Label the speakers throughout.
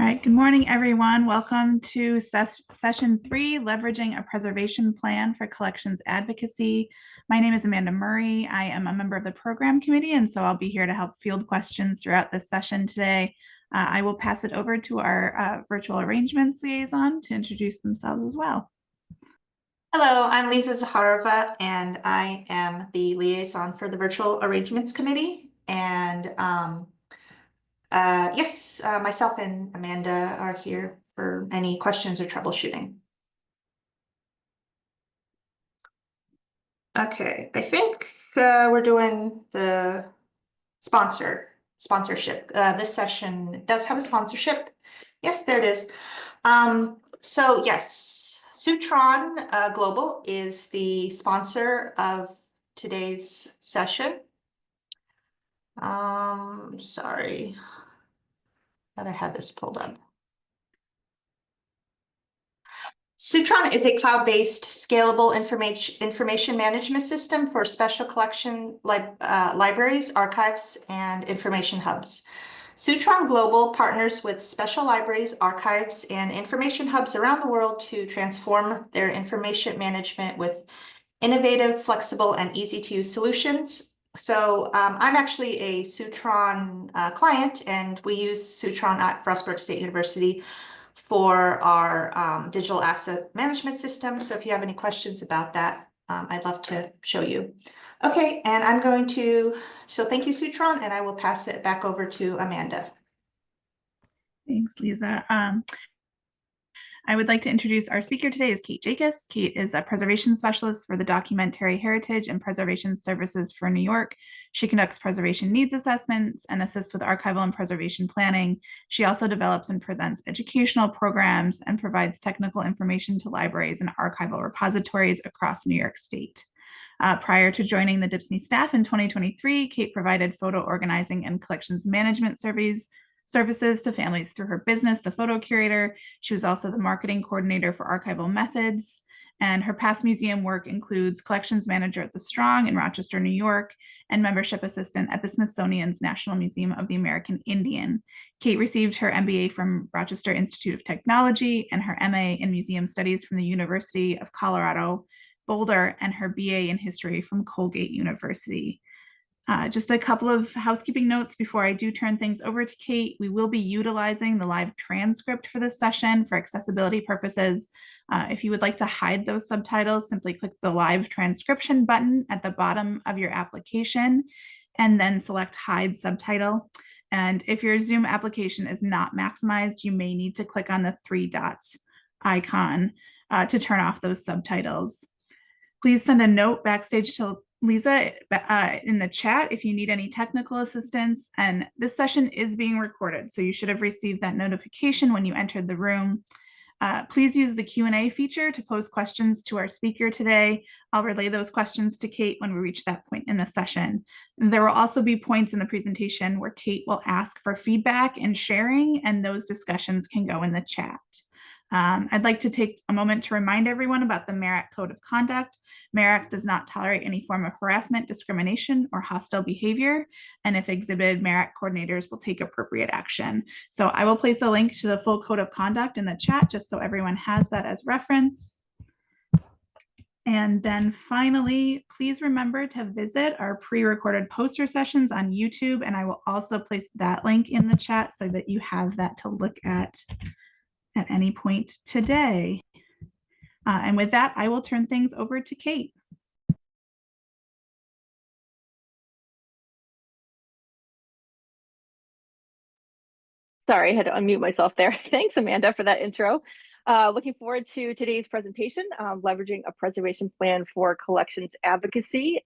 Speaker 1: All right, good morning, everyone. Welcome to session 3, Leveraging a Preservation Plan for Collections Advocacy. My name is Amanda Murray. I am a member of the program committee, and so I'll be here to help field questions throughout this session today. I will pass it over to our virtual arrangements liaison to introduce themselves as well.
Speaker 2: Hello, I'm Lisa Zaharova, and I am the liaison for the Virtual Arrangements Committee. And yes, myself and Amanda are here for any questions or troubleshooting. Okay, I think we're doing the sponsorship. This session does have a sponsorship. Yes, there it is. So yes, Sutron Global is the sponsor of today's session. Sorry that I had this pulled up. Sutron is a cloud-based, scalable information management system for special collection libraries, archives, and information hubs. Sutron Global partners with special libraries, archives, and information hubs around the world to transform their information management with innovative, flexible, and easy-to-use solutions. So I'm actually a Sutron client, and we use Sutron at Frostburg State University for our digital asset management system. So if you have any questions about that, I'd love to show you. Okay, and I'm going to, so thank you, Sutron, and I will pass it back over to Amanda.
Speaker 1: Thanks, Lisa. I would like to introduce our speaker today is Kate Jacobs. Kate is a preservation specialist for the Documentary Heritage and Preservation Services for New York. She conducts preservation needs assessments and assists with archival and preservation planning. She also develops and presents educational programs and provides technical information to libraries and archival repositories across New York State. Prior to joining the DPSNY staff in 2023, Kate provided photo organizing and collections management services to families through her business, The Photo Curator. She was also the marketing coordinator for Archival Methods, and her past museum work includes collections manager at the Strong in Rochester, New York, and membership assistant at the Smithsonian's National Museum of the American Indian. Kate received her MBA from Rochester Institute of Technology and her MA in Museum Studies from the University of Colorado Boulder, and her BA in History from Colgate University. Just a couple of housekeeping notes before I do turn things over to Kate. We will be utilizing the live transcript for this session for accessibility purposes. If you would like to hide those subtitles, simply click the live transcription button at the bottom of your application and then select hide subtitle. And if your Zoom application is not maximized, you may need to click on the 3 dots icon to turn off those subtitles. Please send a note backstage to Lisa in the chat if you need any technical assistance. And this session is being recorded, so you should have received that notification when you entered the room. Please use the Q&A feature to pose questions to our speaker today. I'll relay those questions to Kate when we reach that point in the session. And there will also be points in the presentation where Kate will ask for feedback and sharing, and those discussions can go in the chat. I'd like to take a moment to remind everyone about the MERAC Code of Conduct. MERAC does not tolerate any form of harassment, discrimination, or hostile behavior, and if exhibited, MERAC coordinators will take appropriate action. So I will place a link to the full Code of Conduct in the chat just so everyone has that as reference. And then finally, please remember to visit our pre-recorded poster sessions on YouTube, and I will also place that link in the chat so that you have that to look at any point today. And with that, I will turn things over to Kate.
Speaker 3: Sorry, I had to unmute myself there. Thanks, Amanda, for that intro. Looking forward to today's presentation, leveraging a preservation plan for collections advocacy.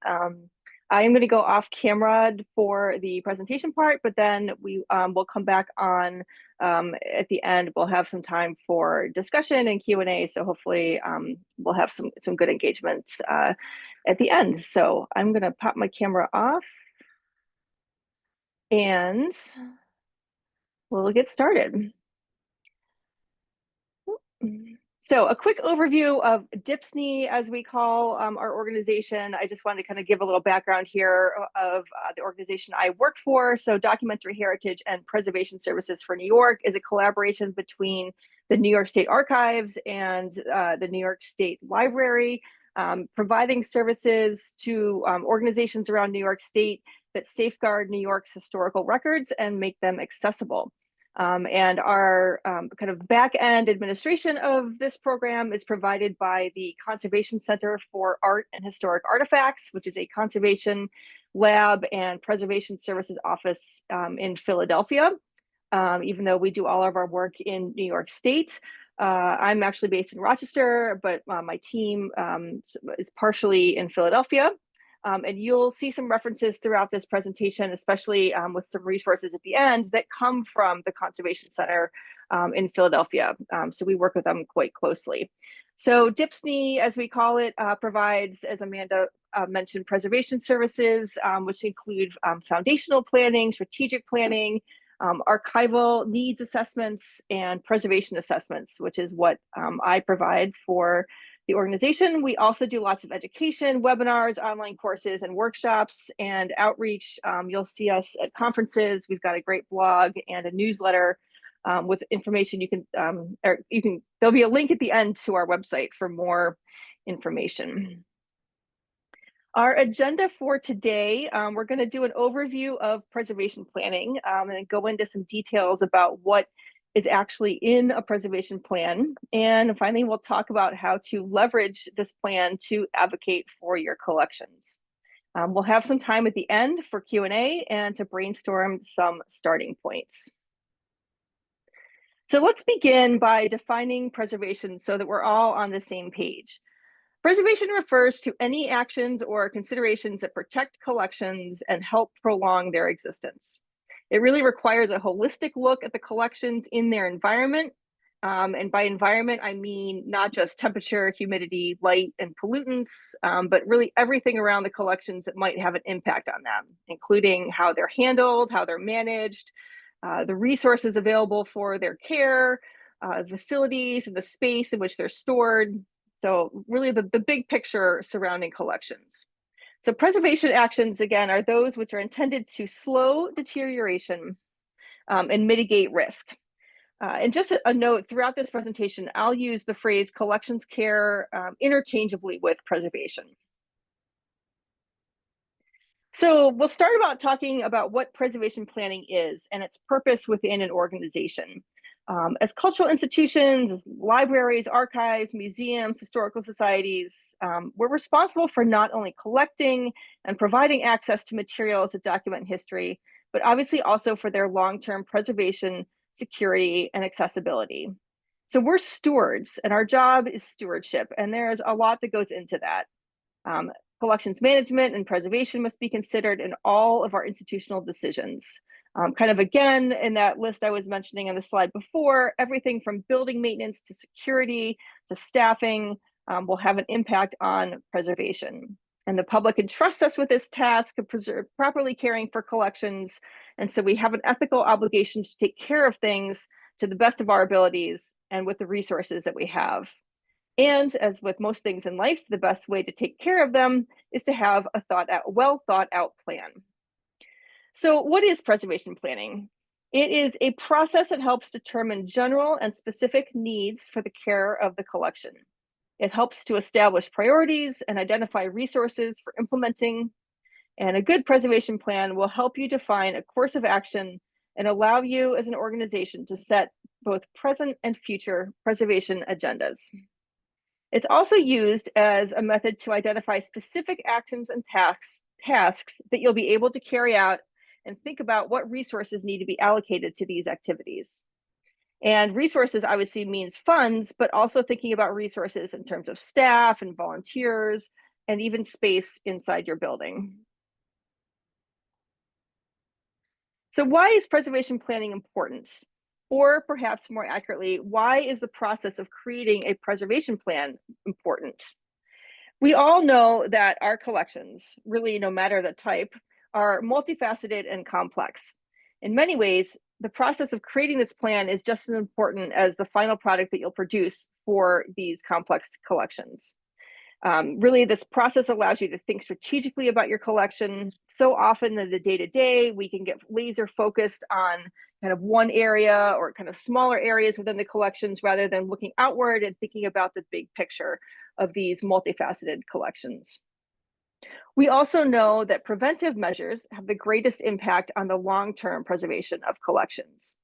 Speaker 3: I am going to go off camera for the presentation part, but then we will come back on at the end. We'll have some time for discussion and Q&A, so hopefully we'll have some good engagement at the end. So I'm going to pop my camera off and we'll get started. So a quick overview of DIPSNY, as we call our organization. I just wanted to kind of give a little background here of the organization I work for. So Documentary Heritage and Preservation Services for New York is a collaboration between the New York State Archives and the New York State Library, providing services to organizations around New York State that safeguard New York's historical records and make them accessible. And our kind of back end administration of this program is provided by the Conservation Center for Art and Historic Artifacts, which is a conservation lab and preservation services office in Philadelphia. Even though we do all of our work in New York State. I'm actually based in Rochester, but my team is partially in Philadelphia. And you'll see some references throughout this presentation, especially with some resources at the end that come from the Conservation Center in Philadelphia. So we work with them quite closely. So DIPSNY, as we call it, provides, as Amanda mentioned, preservation services, which include foundational planning, strategic planning, archival needs assessments, and preservation assessments, which is what I provide for the organization. We also do lots of education, webinars, online courses, and workshops and outreach. You'll see us at conferences. We've got a great blog and a newsletter with information. There'll be a link at the end to our website for more information. Our agenda for today, we're going to do an overview of preservation planning and go into some details about what is actually in a preservation plan. And finally, we'll talk about how to leverage this plan to advocate for your collections. We'll have some time at the end for Q&A and to brainstorm some starting points. So let's begin by defining preservation so that we're all on the same page. Preservation refers to any actions or considerations that protect collections and help prolong their existence. It really requires a holistic look at the collections in their environment. And by environment, I mean not just temperature, humidity, light, and pollutants, but really everything around the collections that might have an impact on them, including how they're handled, how they're managed, the resources available for their care, facilities, and the space in which they're stored. So really the big picture surrounding collections. So preservation actions, again, are those which are intended to slow deterioration and mitigate risk. And just a note, throughout this presentation, I'll use the phrase collections care interchangeably with preservation. So we'll start about talking about what preservation planning is and its purpose within an organization. As cultural institutions, as libraries, archives, museums, historical societies, we're responsible for not only collecting and providing access to materials that document history, but obviously also for their long-term preservation, security, and accessibility. So we're stewards, and our job is stewardship, and there's a lot that goes into that. Collections management and preservation must be considered in all of our institutional decisions. Kind of again, in that list I was mentioning on the slide before, everything from building maintenance to security to staffing will have an impact on preservation. And the public entrusts us with this task of properly caring for collections. And so we have an ethical obligation to take care of things to the best of our abilities and with the resources that we have. And as with most things in life, the best way to take care of them is to have a well thought out plan. So what is preservation planning? It is a process that helps determine general and specific needs for the care of the collection. It helps to establish priorities and identify resources for implementing. And a good preservation plan will help you define a course of action and allow you as an organization to set both present and future preservation agendas. It's also used as a method to identify specific actions and tasks that you'll be able to carry out and think about what resources need to be allocated to these activities. And resources obviously means funds, but also thinking about resources in terms of staff and volunteers and even space inside your building. So why is preservation planning important? Or perhaps more accurately, why is the process of creating a preservation plan important? We all know that our collections, really no matter the type, are multifaceted and complex. In many ways, the process of creating this plan is just as important as the final product that you'll produce for these complex collections. Really, this process allows you to think strategically about your collection. So often in the day-to-day, we can get laser focused on kind of one area or kind of smaller areas within the collections rather than looking outward and thinking about the big picture of these multifaceted collections. We also know that preventive measures have the greatest impact on the long-term preservation of collections.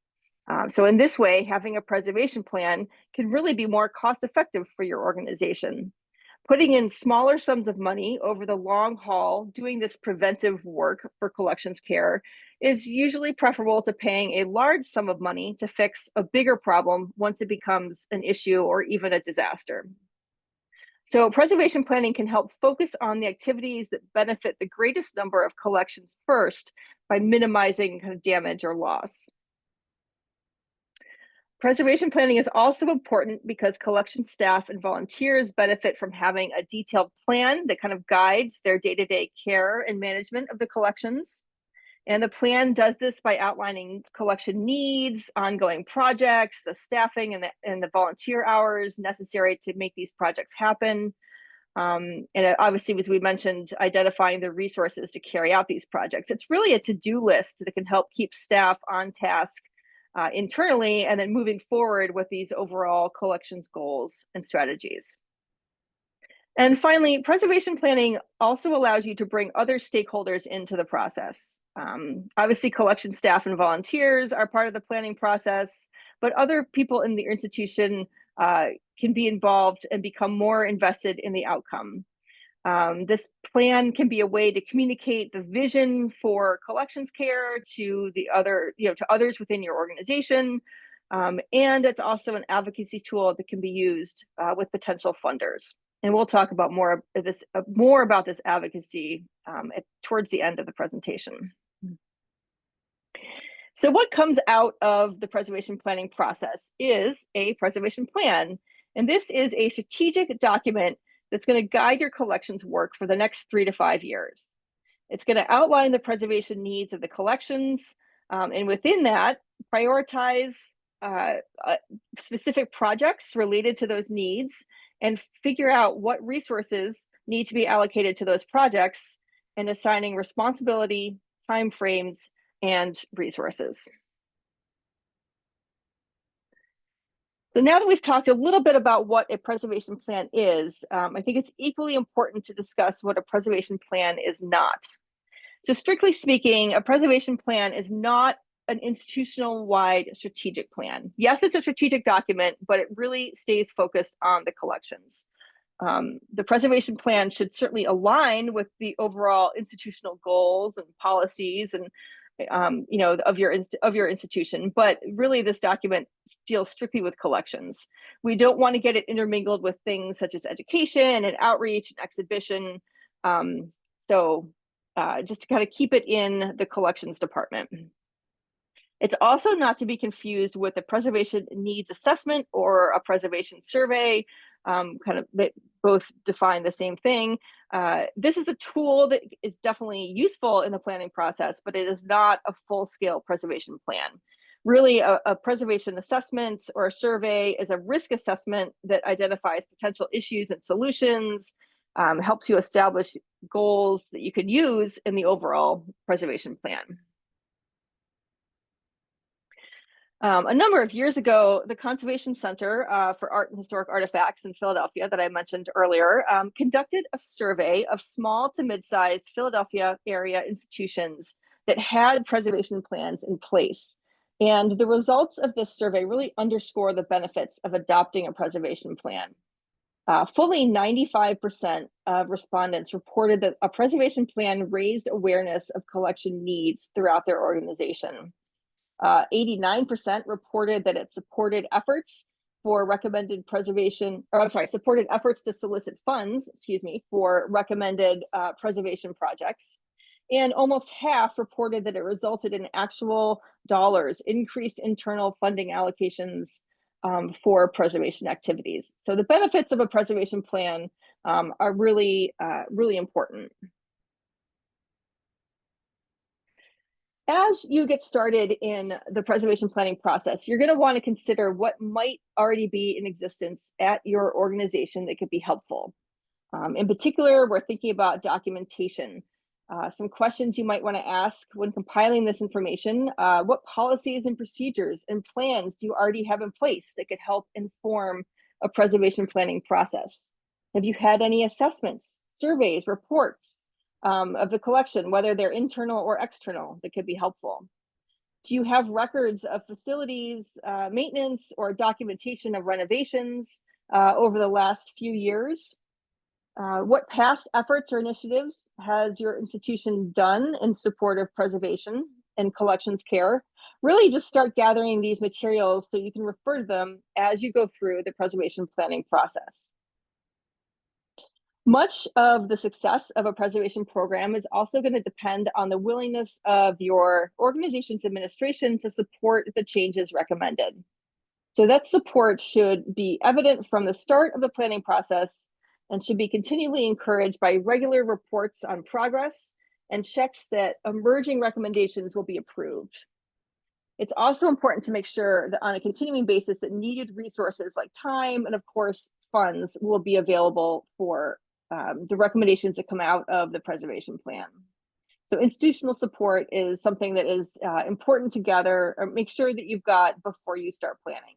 Speaker 3: So in this way, having a preservation plan can really be more cost-effective for your organization. Putting in smaller sums of money over the long haul, doing this preventive work for collections care is usually preferable to paying a large sum of money to fix a bigger problem once it becomes an issue or even a disaster. So preservation planning can help focus on the activities that benefit the greatest number of collections first by minimizing kind of damage or loss. Preservation planning is also important because collection staff and volunteers benefit from having a detailed plan that kind of guides their day-to-day care and management of the collections. And the plan does this by outlining collection needs, ongoing projects, the staffing and the volunteer hours necessary to make these projects happen. And obviously, as we mentioned, identifying the resources to carry out these projects. It's really a to-do list that can help keep staff on task internally and then moving forward with these overall collections goals and strategies. And finally, preservation planning also allows you to bring other stakeholders into the process. Obviously, collection staff and volunteers are part of the planning process, but other people in the institution can be involved and become more invested in the outcome. This plan can be a way to communicate the vision for collections care to the other, to others within your organization. And it's also an advocacy tool that can be used with potential funders. And we'll talk about more about this advocacy towards the end of the presentation. So what comes out of the preservation planning process is a preservation plan. And this is a strategic document that's going to guide your collections work for the next 3 to 5 years. It's going to outline the preservation needs of the collections, and within that, prioritize specific projects related to those needs and figure out what resources need to be allocated to those projects and assigning responsibility, timeframes, and resources. So now that we've talked a little bit about what a preservation plan is, I think it's equally important to discuss what a preservation plan is not. So strictly speaking, a preservation plan is not an institutional-wide strategic plan. Yes, it's a strategic document, but it really stays focused on the collections. The preservation plan should certainly align with the overall institutional goals and policies and of your institution, but really this document deals strictly with collections. We don't want to get it intermingled with things such as education and outreach and exhibition. Just to kind of keep it in the collections department. It's also not to be confused with a preservation needs assessment or a preservation survey, that both define the same thing. This is a tool that is definitely useful in the planning process, but it is not a full-scale preservation plan. Really, a preservation assessment or a survey is a risk assessment that identifies potential issues and solutions, helps you establish goals that you can use in the overall preservation plan. A number of years ago, the Conservation Center for Art and Historic Artifacts in Philadelphia that I mentioned earlier conducted a survey of small to mid-sized Philadelphia area institutions that had preservation plans in place. And the results of this survey really underscore the benefits of adopting a preservation plan. Fully 95% of respondents reported that a preservation plan raised awareness of collection needs throughout their organization. 89% reported that it supported efforts for supported efforts to solicit funds, for recommended preservation projects. And almost half reported that it resulted in actual dollars, increased internal funding allocations for preservation activities. So the benefits of a preservation plan are really, really important. As you get started in the preservation planning process, you're going to want to consider what might already be in existence at your organization that could be helpful. In particular, we're thinking about documentation. Some questions you might want to ask when compiling this information: what policies and procedures and plans do you already have in place that could help inform a preservation planning process? Have you had any assessments, surveys, reports of the collection, whether they're internal or external, that could be helpful? Do you have records of facilities, maintenance, or documentation of renovations over the last few years? What past efforts or initiatives has your institution done in support of preservation and collections care? Really just start gathering these materials so you can refer to them as you go through the preservation planning process. Much of the success of a preservation program is also going to depend on the willingness of your organization's administration to support the changes recommended. So that support should be evident from the start of the planning process and should be continually encouraged by regular reports on progress and checks that emerging recommendations will be approved. It's also important to make sure that on a continuing basis that needed resources like time and, of course, funds will be available for the recommendations that come out of the preservation plan. So institutional support is something that is important to gather or make sure that you've got before you start planning.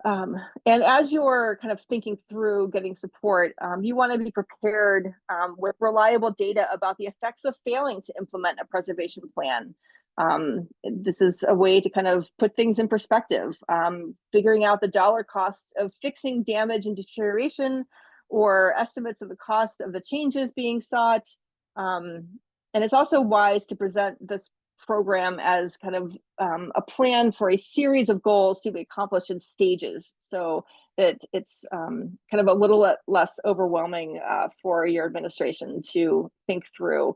Speaker 3: And as you're kind of thinking through getting support, you want to be prepared with reliable data about the effects of failing to implement a preservation plan. This is a way to kind of put things in perspective, figuring out the dollar costs of fixing damage and deterioration, or estimates of the cost of the changes being sought. And it's also wise to present this program as kind of a plan for a series of goals to be accomplished in stages, so that it's kind of a little less overwhelming for your administration to think through.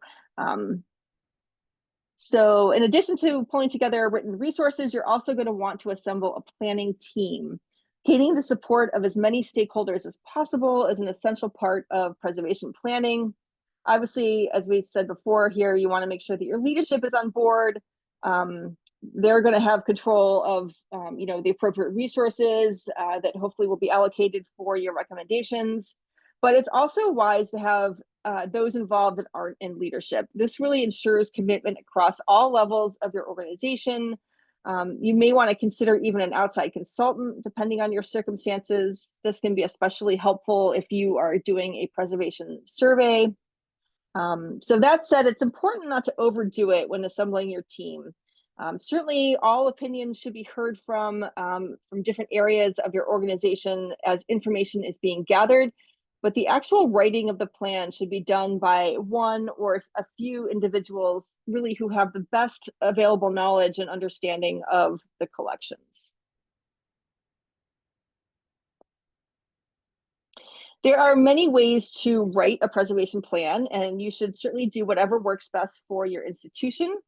Speaker 3: So in addition to pulling together written resources, you're also going to want to assemble a planning team. Gaining the support of as many stakeholders as possible is an essential part of preservation planning. Obviously, as we said before here, you want to make sure that your leadership is on board. They're going to have control of the appropriate resources that hopefully will be allocated for your recommendations. But it's also wise to have those involved that aren't in leadership. This really ensures commitment across all levels of your organization. You may want to consider even an outside consultant, depending on your circumstances. This can be especially helpful if you are doing a preservation survey. So that said, it's important not to overdo it when assembling your team. Certainly, all opinions should be heard from different areas of your organization as information is being gathered, but the actual writing of the plan should be done by one or a few individuals really who have the best available knowledge and understanding of the collections. There are many ways to write a preservation plan, and you should certainly do whatever works best for your institution.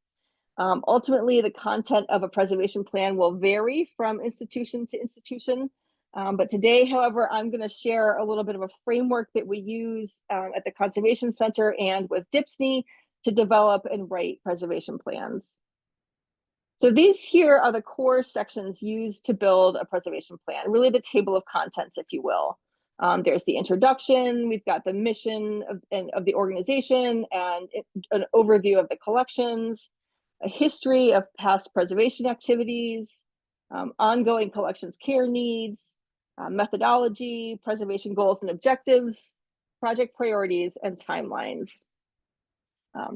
Speaker 3: Ultimately, the content of a preservation plan will vary from institution to institution. But today, however, I'm going to share a little bit of a framework that we use at the Conservation Center and with DIPSNY to develop and write preservation plans. So these here are the core sections used to build a preservation plan, really the table of contents, if you will. There's the introduction, we've got the mission of the organization and an overview of the collections, a history of past preservation activities, ongoing collections care needs, methodology, preservation goals and objectives, project priorities, and timelines.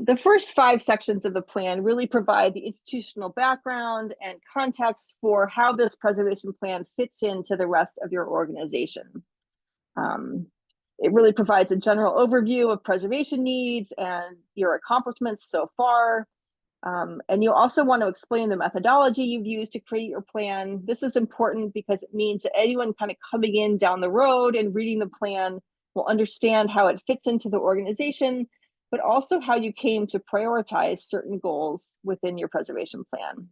Speaker 3: The first 5 sections of the plan really provide the institutional background and context for how this preservation plan fits into the rest of your organization. It really provides a general overview of preservation needs and your accomplishments so far. And you also want to explain the methodology you've used to create your plan. This is important because it means that anyone kind of coming in down the road and reading the plan will understand how it fits into the organization, but also how you came to prioritize certain goals within your preservation plan.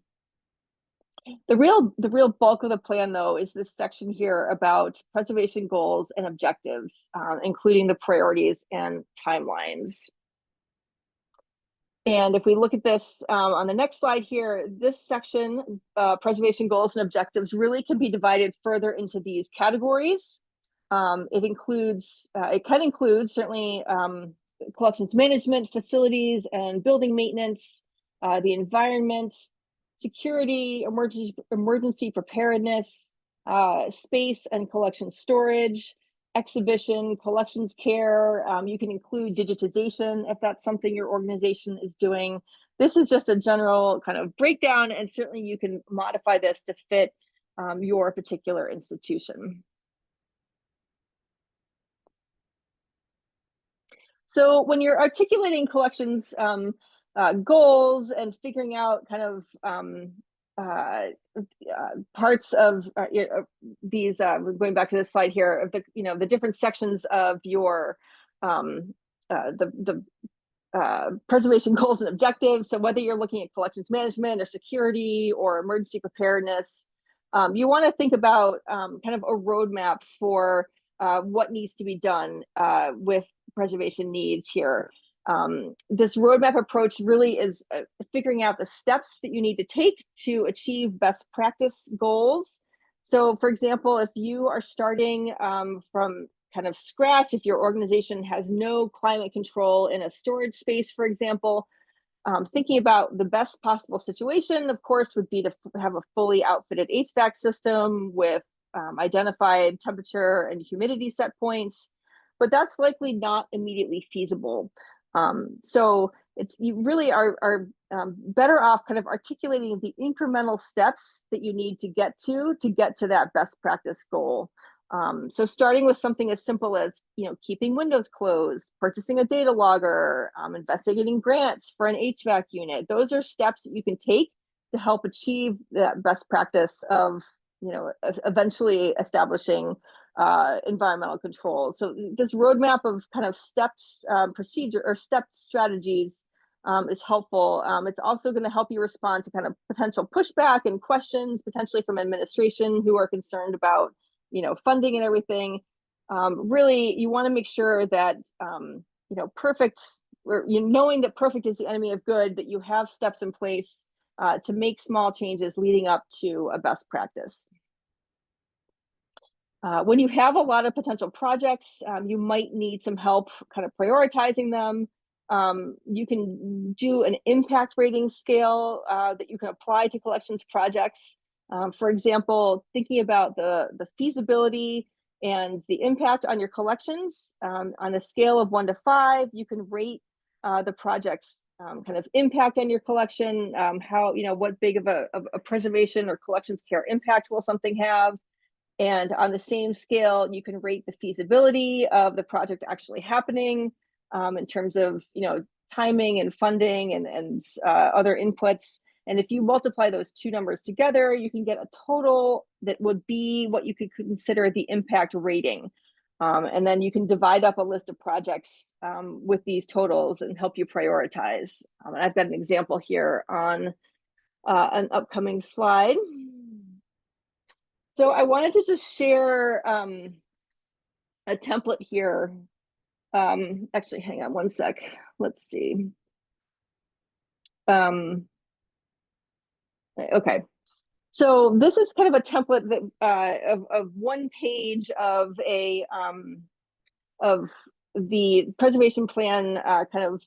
Speaker 3: The real bulk of the plan, though, is this section here about preservation goals and objectives, including the priorities and timelines. And if we look at this on the next slide here, this section, preservation goals and objectives, really can be divided further into these categories. It can include certainly collections management, facilities and building maintenance, the environment, security, emergency preparedness, space and collection storage, exhibition, collections care. You can include digitization if that's something your organization is doing. This is just a general kind of breakdown, and certainly you can modify this to fit your particular institution. So when you're articulating collections goals and figuring out kind of parts of these, going back to this slide here, of the different sections of your preservation goals and objectives. So whether you're looking at collections management or security or emergency preparedness, you want to think about kind of a roadmap for what needs to be done with preservation needs here. This roadmap approach really is figuring out the steps that you need to take to achieve best practice goals. So for example, if you are starting from kind of scratch, if your organization has no climate control in a storage space, for example, thinking about the best possible situation, of course, would be to have a fully outfitted HVAC system with identified temperature and humidity set points, but that's likely not immediately feasible. So you really are better off kind of articulating the incremental steps that you need to get to that best practice goal. So starting with something as simple as keeping windows closed, purchasing a data logger, investigating grants for an HVAC unit. Those are steps that you can take to help achieve that best practice of eventually establishing environmental controls. So this roadmap of kind of steps procedure or stepped strategies is helpful. It's also going to help you respond to kind of potential pushback and questions potentially from administration who are concerned about funding and everything. Really, you want to make sure that perfect, or knowing that perfect is the enemy of good, that you have steps in place to make small changes leading up to a best practice. When you have a lot of potential projects, you might need some help kind of prioritizing them. You can do an impact rating scale that you can apply to collections projects. For example, thinking about the feasibility and the impact on your collections on a scale of 1 to 5, you can rate the project's kind of impact on your collection, what big of a preservation or collections care impact will something have. And on the same scale, you can rate the feasibility of the project actually happening in terms of timing and funding and other inputs. And if you multiply those two numbers together, you can get a total that would be what you could consider the impact rating. And then you can divide up a list of projects with these totals and help you prioritize. And I've got an example here on an upcoming slide. So I wanted to just share a template here. Actually, hang on one sec. Let's see. Okay. So this is kind of a template that of one page of the preservation plan kind of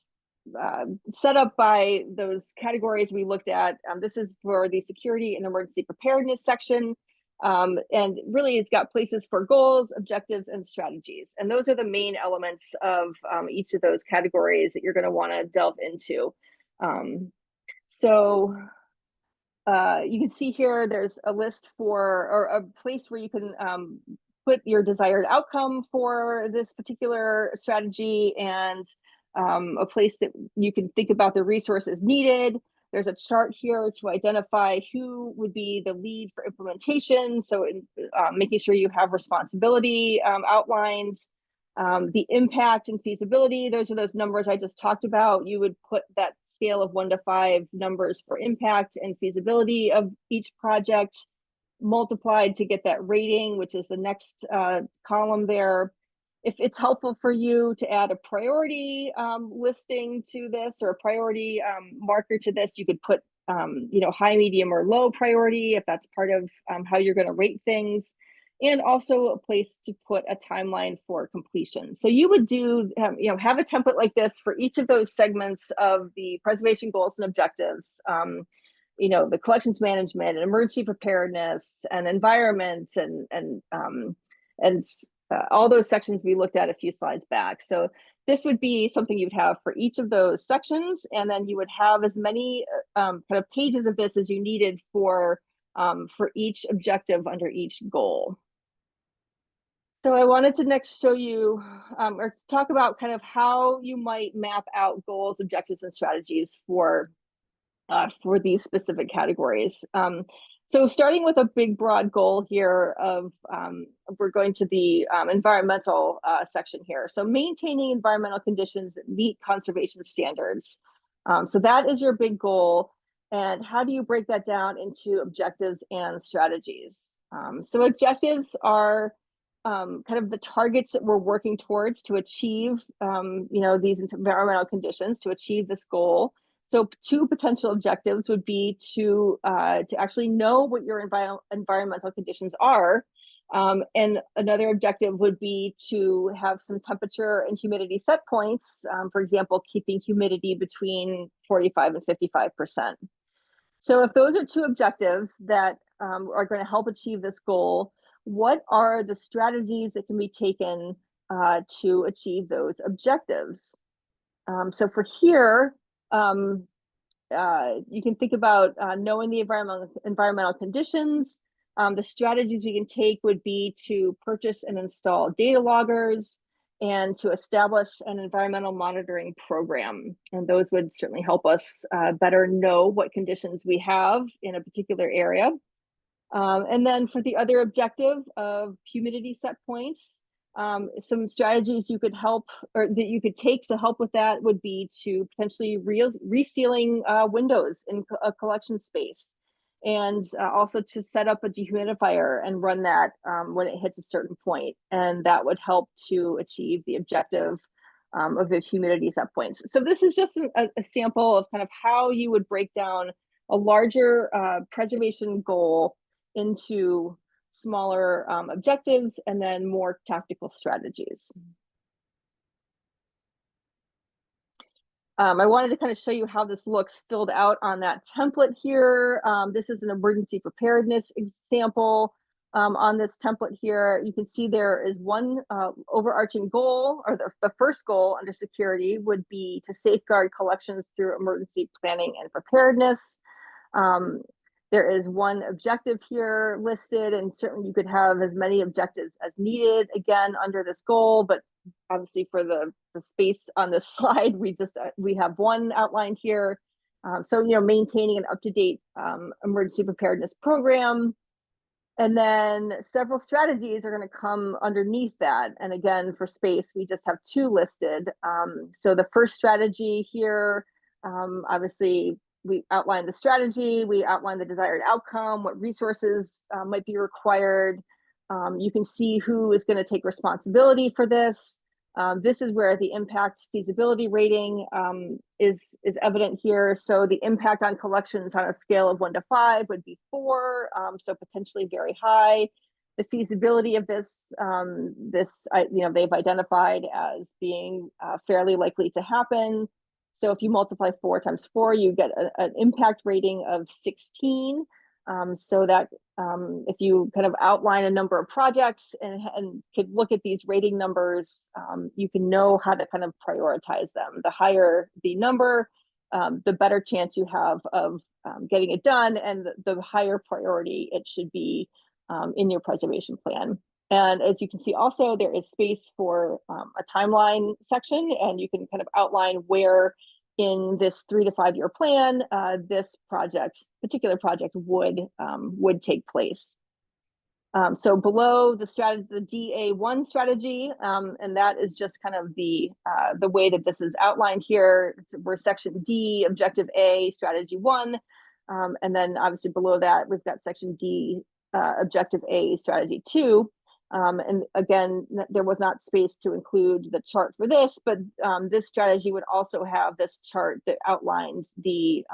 Speaker 3: set up by those categories we looked at. This is for the security and emergency preparedness section. And really it's got places for goals, objectives, and strategies. And those are the main elements of each of those categories that you're going to want to delve into. You can see here, there's a list or a place where you can put your desired outcome for this particular strategy, and a place that you can think about the resources needed. There's a chart here to identify who would be the lead for implementation. So making sure you have responsibility outlined. The impact and feasibility, those are those numbers I just talked about. You would put that scale of 1 to 5 numbers for impact and feasibility of each project multiplied to get that rating, which is the next column there. if it's helpful for you to add a priority listing to this, or a priority marker to this, you could put high, medium, or low priority if that's part of how you're going to rate things, and also a place to put a timeline for completion. So you would do have a template like this for each of those segments of the preservation goals and objectives. The collections management and emergency preparedness and environment and all those sections we looked at a few slides back. So this would be something you'd have for each of those sections, and then you would have as many kind of pages of this as you needed for each objective under each goal. So I wanted to next show you or talk about kind of how you might map out goals, objectives, and strategies for these specific categories. So starting with a big broad goal here of, we're going to the environmental section here. So maintaining environmental conditions that meet conservation standards. So that is your big goal. And how do you break that down into objectives and strategies? So objectives are kind of the targets that we're working towards to achieve, these environmental conditions, to achieve this goal. So two potential objectives would be to actually know what your environmental conditions are. And another objective would be to have some temperature and humidity set points, for example, keeping humidity between 45 and 55%. So if those are two objectives that are going to help achieve this goal, what are the strategies that can be taken to achieve those objectives? So for here, you can think about knowing the environmental conditions. The strategies we can take would be to purchase and install data loggers and to establish an environmental monitoring program. And those would certainly help us better know what conditions we have in a particular area. And then for the other objective of humidity set points, some strategies you could that you could take to help with that would be to potentially resealing windows in a collection space, and also to set up a dehumidifier and run that when it hits a certain point, and that would help to achieve the objective of the humidity set points. So this is just a sample of kind of how you would break down a larger preservation goal into smaller objectives and then more tactical strategies. I wanted to kind of show you how this looks filled out on that template here. This is an emergency preparedness example. On this template here, you can see there is one overarching goal, or the first goal under security would be to safeguard collections through emergency planning and preparedness. There is one objective here listed, and certainly you could have as many objectives as needed, again, under this goal, but obviously for the space on this slide, we have one outlined here. So, maintaining an up-to-date emergency preparedness program. And then several strategies are going to come underneath that. And again, for space, we just have two listed. So the first strategy here, obviously, we outline the strategy, we outline the desired outcome, what resources might be required. You can see who is going to take responsibility for this. This is where the impact feasibility rating is evident here. So the impact on collections on a scale of 1 to 5 would be 4, so potentially very high. The feasibility of this, they've identified as being fairly likely to happen. So if you multiply 4 times 4, you get an impact rating of 16. So that if you kind of outline a number of projects and could look at these rating numbers, you can know how to kind of prioritize them. The higher the number, the better chance you have of getting it done, and the higher priority it should be in your preservation plan. And as you can see, also there is space for a timeline section, and you can kind of outline where in this 3 to 5 year plan this particular project would take place. So below the strategy, the DA1 strategy, and that is just kind of the way that this is outlined here. We're section D, objective A, strategy 1, and then obviously below that we've got section D, objective A, strategy 2. And again, there was not space to include the chart for this, but this strategy would also have this chart that outlines the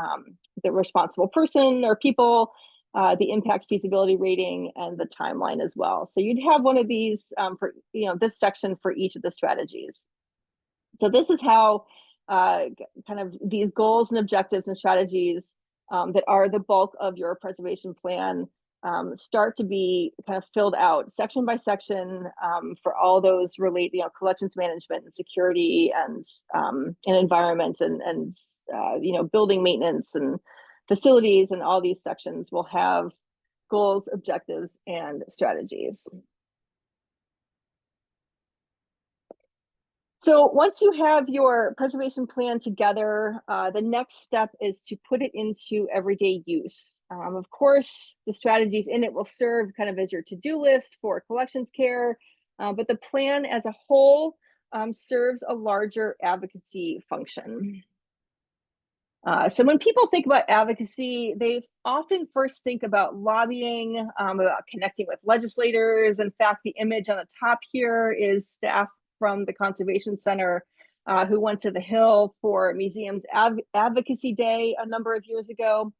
Speaker 3: responsible person or people, the impact feasibility rating, and the timeline as well. So you'd have one of these for this section for each of the strategies. So this is how kind of these goals and objectives and strategies that are the bulk of your preservation plan start to be kind of filled out section by section for all those related, collections management and security and environment and building maintenance and facilities, and all these sections will have goals, objectives, and strategies. So once you have your preservation plan together, the next step is to put it into everyday use. Of course, the strategies in it will serve kind of as your to-do list for collections care, but the plan as a whole serves a larger advocacy function. So when people think about advocacy, they often first think about lobbying, about connecting with legislators. In fact, the image on the top here is staff from the Conservation Center who went to the Hill for Museum's Advocacy Day a number of years ago.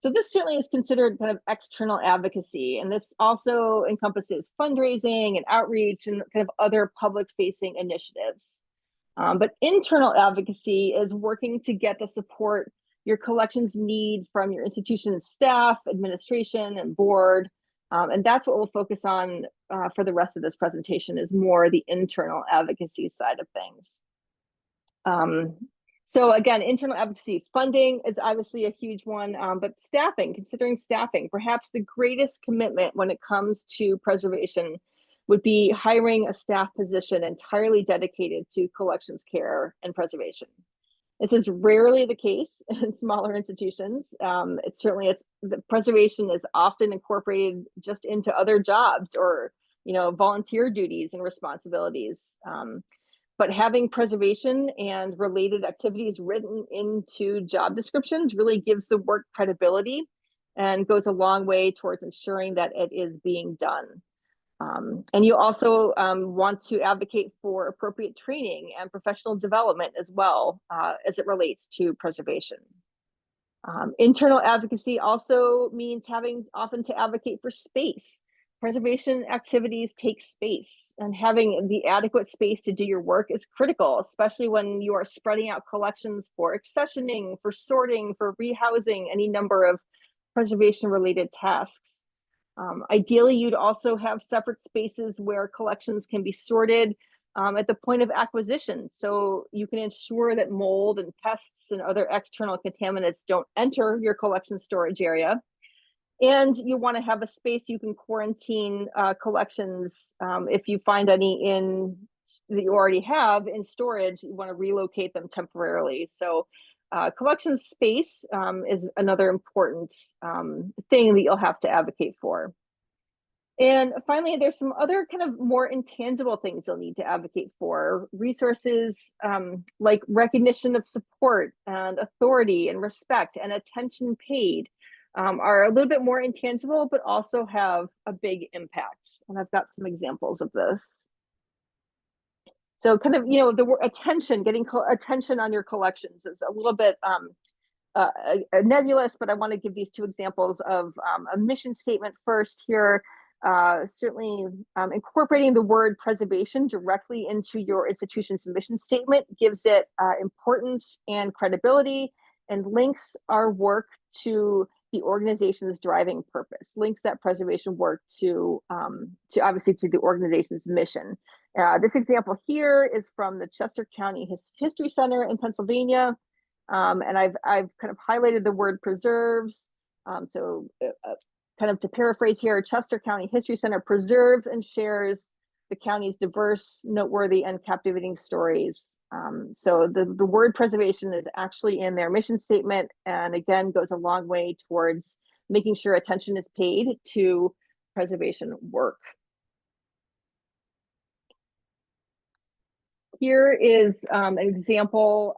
Speaker 3: So this certainly is considered kind of external advocacy, and this also encompasses fundraising and outreach and kind of other public-facing initiatives. But internal advocacy is working to get the support your collections need from your institution's staff, administration, and board. And that's what we'll focus on for the rest of this presentation, is more the internal advocacy side of things. So again, internal advocacy funding is obviously a huge one, but considering staffing, perhaps the greatest commitment when it comes to preservation would be hiring a staff position entirely dedicated to collections care and preservation. This is rarely the case in smaller institutions. The preservation is often incorporated just into other jobs or volunteer duties and responsibilities. But having preservation and related activities written into job descriptions really gives the work credibility and goes a long way towards ensuring that it is being done. And you also want to advocate for appropriate training and professional development as well as it relates to preservation. Internal advocacy also means having often to advocate for space. Preservation activities take space, and having the adequate space to do your work is critical, especially when you are spreading out collections for accessioning, for sorting, for rehousing, any number of preservation-related tasks. Ideally, you'd also have separate spaces where collections can be sorted at the point of acquisition, so you can ensure that mold and pests and other external contaminants don't enter your collection storage area. And you want to have a space you can quarantine collections if you find any that you already have in storage. You want to relocate them temporarily. So collection space is another important thing that you'll have to advocate for. And finally, there's some other kind of more intangible things you'll need to advocate for. Resources like recognition of support and authority and respect and attention paid are a little bit more intangible, but also have a big impact. And I've got some examples of this. So kind of, the word attention, getting attention on your collections is a little bit nebulous, but I want to give these two examples of a mission statement first here. Certainly incorporating the word preservation directly into your institution's mission statement gives it importance and credibility, and links our work to the organization's driving purpose, links that preservation work to obviously to the organization's mission. This example here is from the Chester County History Center in Pennsylvania. And I've kind of highlighted the word preserves. Kind of to paraphrase here, Chester County History Center preserves and shares the county's diverse, noteworthy, and captivating stories. So the word preservation is actually in their mission statement, and again, goes a long way towards making sure attention is paid to preservation work. Here is an example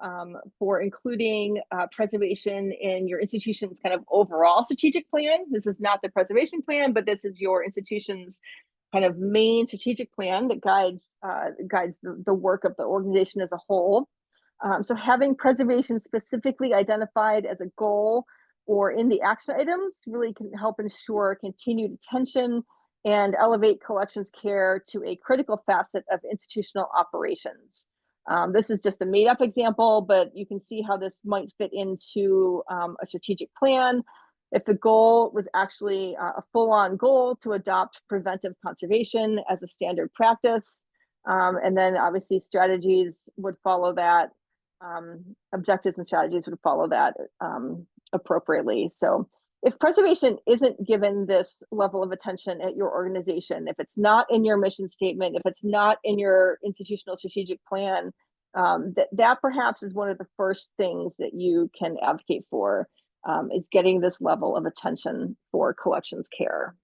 Speaker 3: for including preservation in your institution's kind of overall strategic plan. This is not the preservation plan, but this is your institution's kind of main strategic plan that guides the work of the organization as a whole. So having preservation specifically identified as a goal or in the action items really can help ensure continued attention and elevate collections care to a critical facet of institutional operations. This is just a made-up example, but you can see how this might fit into a strategic plan. If the goal was actually a full-on goal to adopt preventive conservation as a standard practice, and then obviously strategies would follow that, objectives and strategies would follow that appropriately. So if preservation isn't given this level of attention at your organization, if it's not in your mission statement, if it's not in your institutional strategic plan, that perhaps is one of the first things that you can advocate for, is getting this level of attention for collections care.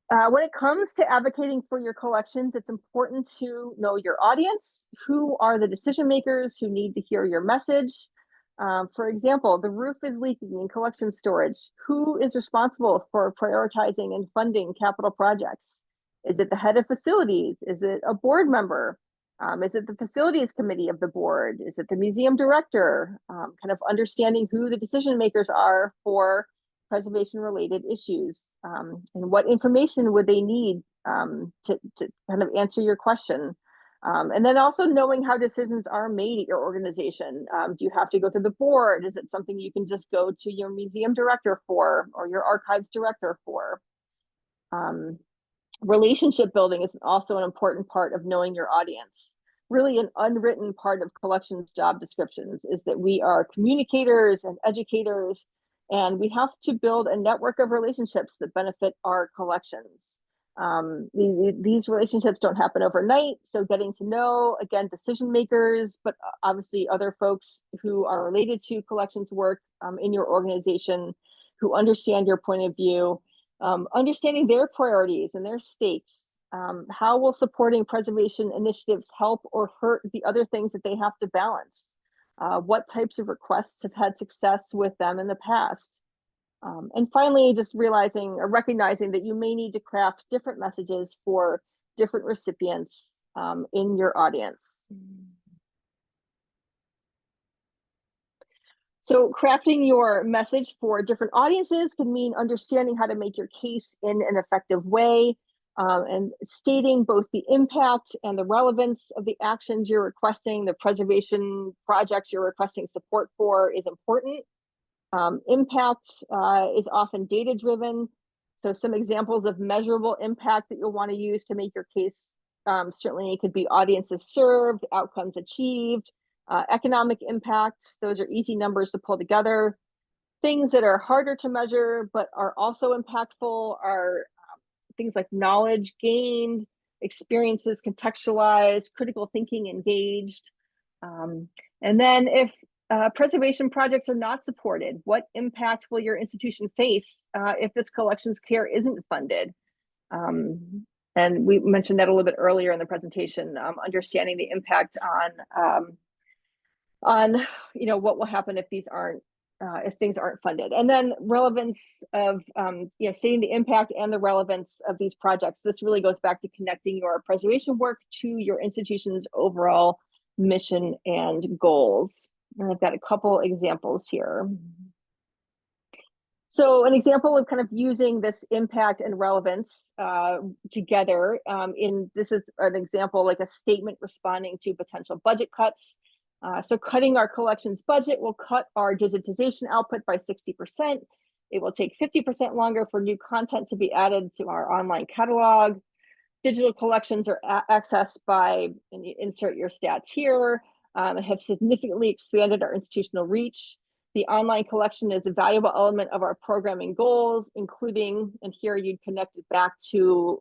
Speaker 3: When it comes to advocating for your collections, it's important to know your audience. Who are the decision makers who need to hear your message? For example, the roof is leaking in collection storage. Who is responsible for prioritizing and funding capital projects? Is it the head of facilities? Is it a board member? Is it the facilities committee of the board? Is it the museum director? Kind of understanding who the decision makers are for preservation related issues, and what information would they need to kind of answer your question. And then also knowing how decisions are made at your organization. Do you have to go through the board? Is it something you can just go to your museum director for, or your archives director for? Relationship building is also an important part of knowing your audience. Really, an unwritten part of collections job descriptions is that we are communicators and educators, and we have to build a network of relationships that benefit our collections. These relationships don't happen overnight, so getting to know, again, decision makers, but obviously other folks who are related to collections work in your organization, who understand your point of view, understanding their priorities and their stakes. How will supporting preservation initiatives help or hurt the other things that they have to balance? What types of requests have had success with them in the past? And finally, just realizing or recognizing that you may need to craft different messages for different recipients in your audience. So crafting your message for different audiences can mean understanding how to make your case in an effective way, and stating both the impact and the relevance of the actions you're requesting, the preservation projects you're requesting support for is important. Impact is often data-driven. So some examples of measurable impact that you'll want to use to make your case, certainly it could be audiences served, outcomes achieved, economic impact. Those are easy numbers to pull together. Things that are harder to measure but are also impactful are things like knowledge gained, experiences contextualized, critical thinking engaged. And then if preservation projects are not supported, what impact will your institution face if this collections care isn't funded? And we mentioned that a little bit earlier in the presentation, understanding the impact on what will happen if these aren't if things aren't funded. And then relevance of seeing the impact and the relevance of these projects. This really goes back to connecting your preservation work to your institution's overall mission and goals. And I've got a couple examples here. So an example of kind of using this impact and relevance together this is an example like a statement responding to potential budget cuts. So cutting our collections budget will cut our digitization output by 60%. It will take 50% longer for new content to be added to our online catalog. Digital collections are accessed by, and you insert your stats here, have significantly expanded our institutional reach. The online collection is a valuable element of our programming goals, including, and here you'd connect it back to,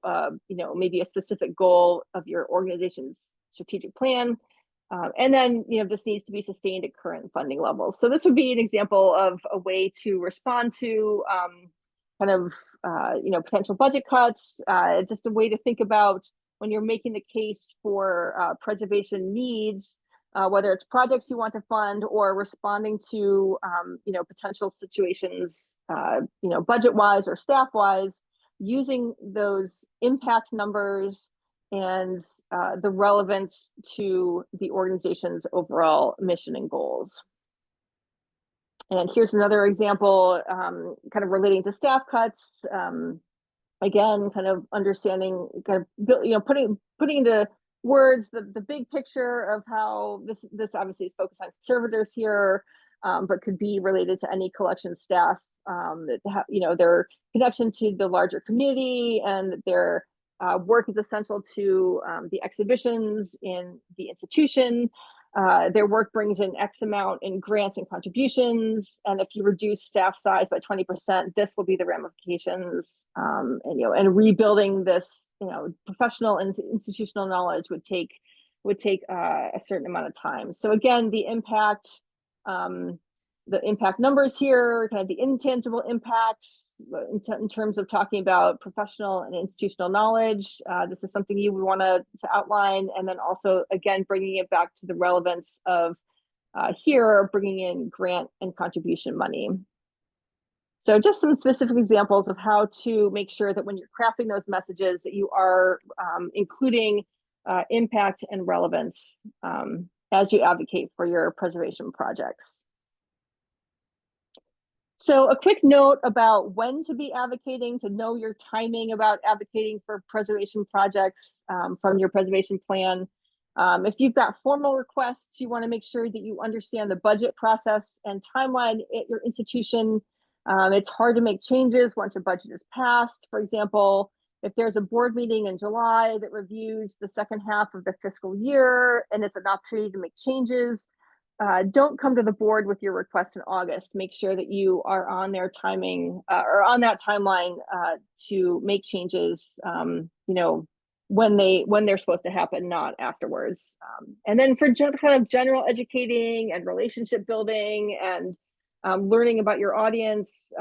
Speaker 3: maybe a specific goal of your organization's strategic plan. And then, this needs to be sustained at current funding levels. So this would be an example of a way to respond to potential budget cuts. Just a way to think about when you're making the case for preservation needs, whether it's projects you want to fund or responding to, potential situations, budget-wise or staff-wise. using those impact numbers and the relevance to the organization's overall mission and goals. And here's another example, kind of relating to staff cuts. Again, kind of understanding, kind of putting into words the big picture of how this obviously is focused on conservators here, but could be related to any collection staff that have, their connection to the larger community, and their work is essential to the exhibitions in the institution. Their work brings in X amount in grants and contributions, and if you reduce staff size by 20%, this will be the ramifications. And rebuilding this, professional and institutional knowledge would take a certain amount of time. So again, the impact numbers here, kind of the intangible impacts in terms of talking about professional and institutional knowledge. This is something you would want to outline, and then also, again, bringing it back to the relevance of here, bringing in grant and contribution money. So just some specific examples of how to make sure that when you're crafting those messages that you are including impact and relevance as you advocate for your preservation projects. So a quick note about when to be advocating, to know your timing about advocating for preservation projects from your preservation plan. If you've got formal requests, you want to make sure that you understand the budget process and timeline at your institution. It's hard to make changes once a budget is passed. For example, if there's a board meeting in July that reviews the second half of the fiscal year and it's an opportunity to make changes, don't come to the board with your request in August. Make sure that you are on their timing or on that timeline to make changes, when they're supposed to happen, not afterwards. And then for kind of general educating and relationship building and learning about your audience,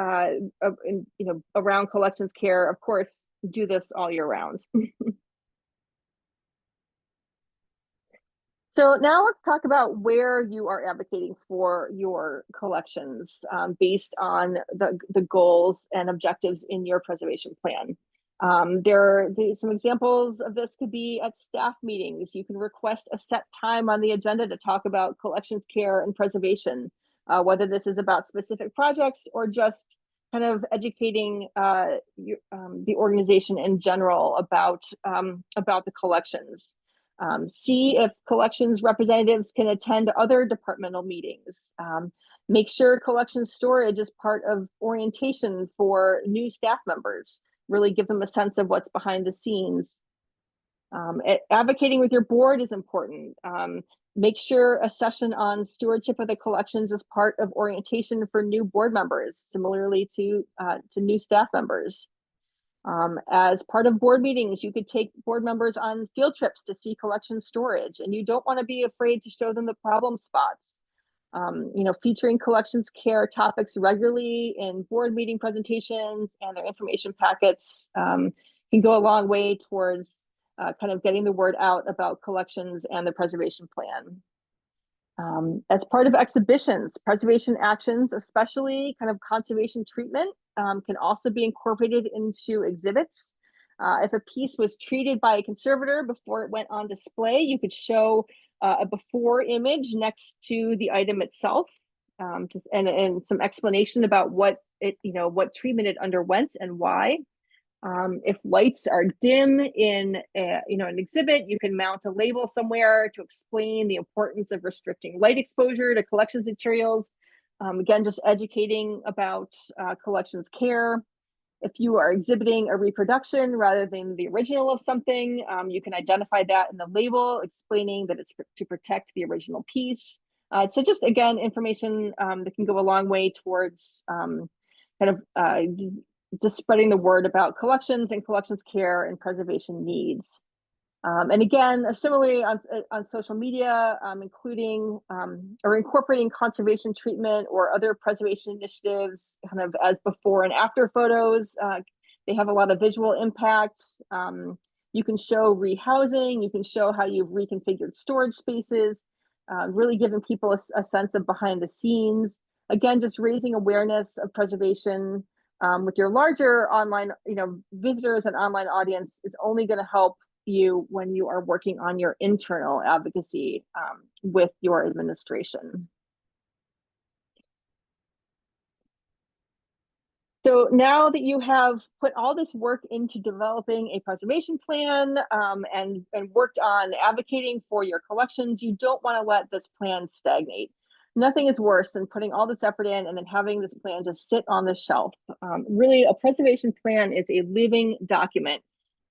Speaker 3: around collections care, of course, do this all year round. So now let's talk about where you are advocating for your collections based on the goals and objectives in your preservation plan. Some examples of this could be at staff meetings. You can request a set time on the agenda to talk about collections care and preservation, whether this is about specific projects or just kind of educating the organization in general about the collections. See if collections representatives can attend other departmental meetings. Make sure collections storage is part of orientation for new staff members. Really give them a sense of what's behind the scenes. Advocating with your board is important. Make sure a session on stewardship of the collections is part of orientation for new board members, similarly to new staff members. As part of board meetings, you could take board members on field trips to see collection storage, and you don't want to be afraid to show them the problem spots. Featuring collections care topics regularly in board meeting presentations and their information packets can go a long way towards kind of getting the word out about collections and the preservation plan. As part of exhibitions, preservation actions, especially kind of conservation treatment, can also be incorporated into exhibits. If a piece was treated by a conservator before it went on display, you could show a before image next to the item itself, and some explanation about what treatment it underwent and why. If lights are dim in an exhibit, you can mount a label somewhere to explain the importance of restricting light exposure to collections materials. Again, just educating about collections care. If you are exhibiting a reproduction rather than the original of something, you can identify that in the label, explaining that it's to protect the original piece. So just, again, information that can go a long way towards just spreading the word about collections and collections care and preservation needs. And again, similarly on social media, including or incorporating conservation treatment or other preservation initiatives kind of as before and after photos. They have a lot of visual impact. You can show rehousing, you can show how you've reconfigured storage spaces, really giving people a sense of behind the scenes. Again, just raising awareness of preservation With your larger online, visitors and online audience, it's only going to help you when you are working on your internal advocacy with your administration. So now that you have put all this work into developing a preservation plan and worked on advocating for your collections, you don't want to let this plan stagnate. Nothing is worse than putting all this effort in and then having this plan just sit on the shelf. Really, a preservation plan is a living document.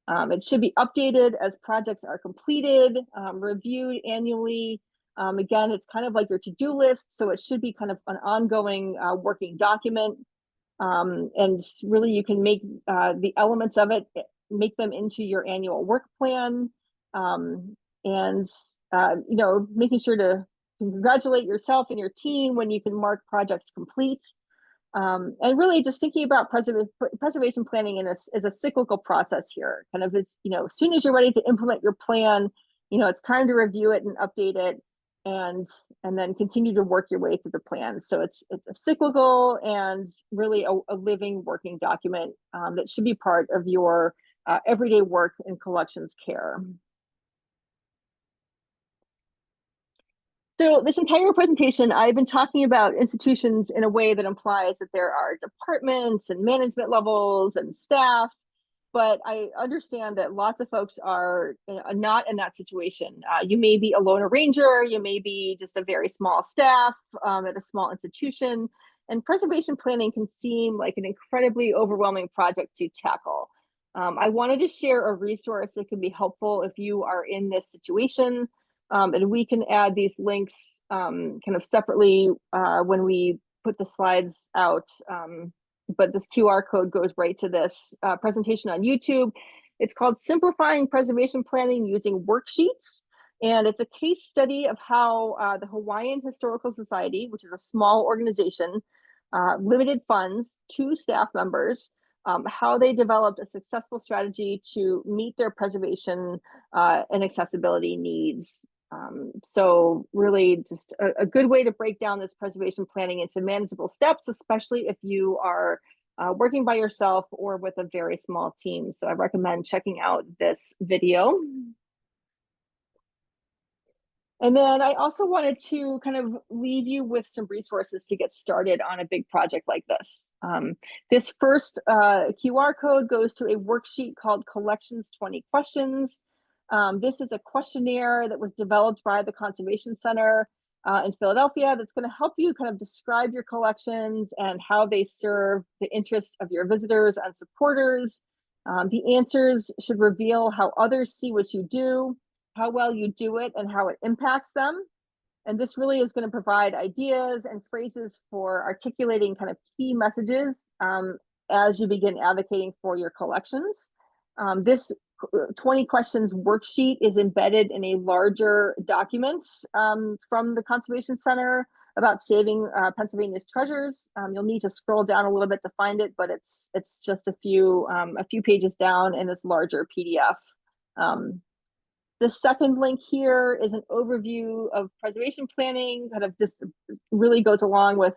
Speaker 3: It should be updated as projects are completed, reviewed annually. Again, it's kind of like your to-do list, so it should be kind of an ongoing working document. And really, you can make the elements of it, make them into your annual work plan, and making sure to congratulate yourself and your team when you can mark projects complete. And really just thinking about preservation planning as a cyclical process here. Kind of, it's, as soon as you're ready to implement your plan, it's time to review it and update it, and then continue to work your way through the plan. So it's a cyclical and really a living working document that should be part of your everyday work in collections care. So this entire presentation, I've been talking about institutions in a way that implies that there are departments and management levels and staff, but I understand that lots of folks are not in that situation. You may be a lone ranger, you may be just a very small staff at a small institution, and preservation planning can seem like an incredibly overwhelming project to tackle. I wanted to share a resource that can be helpful if you are in this situation. And we can add these links kind of separately when we put the slides out. But this QR code goes right to this presentation on YouTube. It's called Simplifying Preservation Planning Using Worksheets. And it's a case study of how the Hawaiian Historical Society, which is a small organization, limited funds, 2 staff members, how they developed a successful strategy to meet their preservation and accessibility needs. So really just a good way to break down this preservation planning into manageable steps, especially if you are working by yourself or with a very small team. So I recommend checking out this video. And then I also wanted to kind of leave you with some resources to get started on a big project like this. This first QR code goes to a worksheet called Collections 20 Questions. This is a questionnaire that was developed by the Conservation Center in Philadelphia that's going to help you kind of describe your collections and how they serve the interests of your visitors and supporters. The answers should reveal how others see what you do, how well you do it, and how it impacts them. And this really is going to provide ideas and phrases for articulating kind of key messages as you begin advocating for your collections. This 20 questions worksheet is embedded in a larger document from the Conservation Center about saving Pennsylvania's treasures. You'll need to scroll down a little bit to find it, but it's just a few pages down in this larger PDF. The second link here is an overview of preservation planning, kind of just really goes along with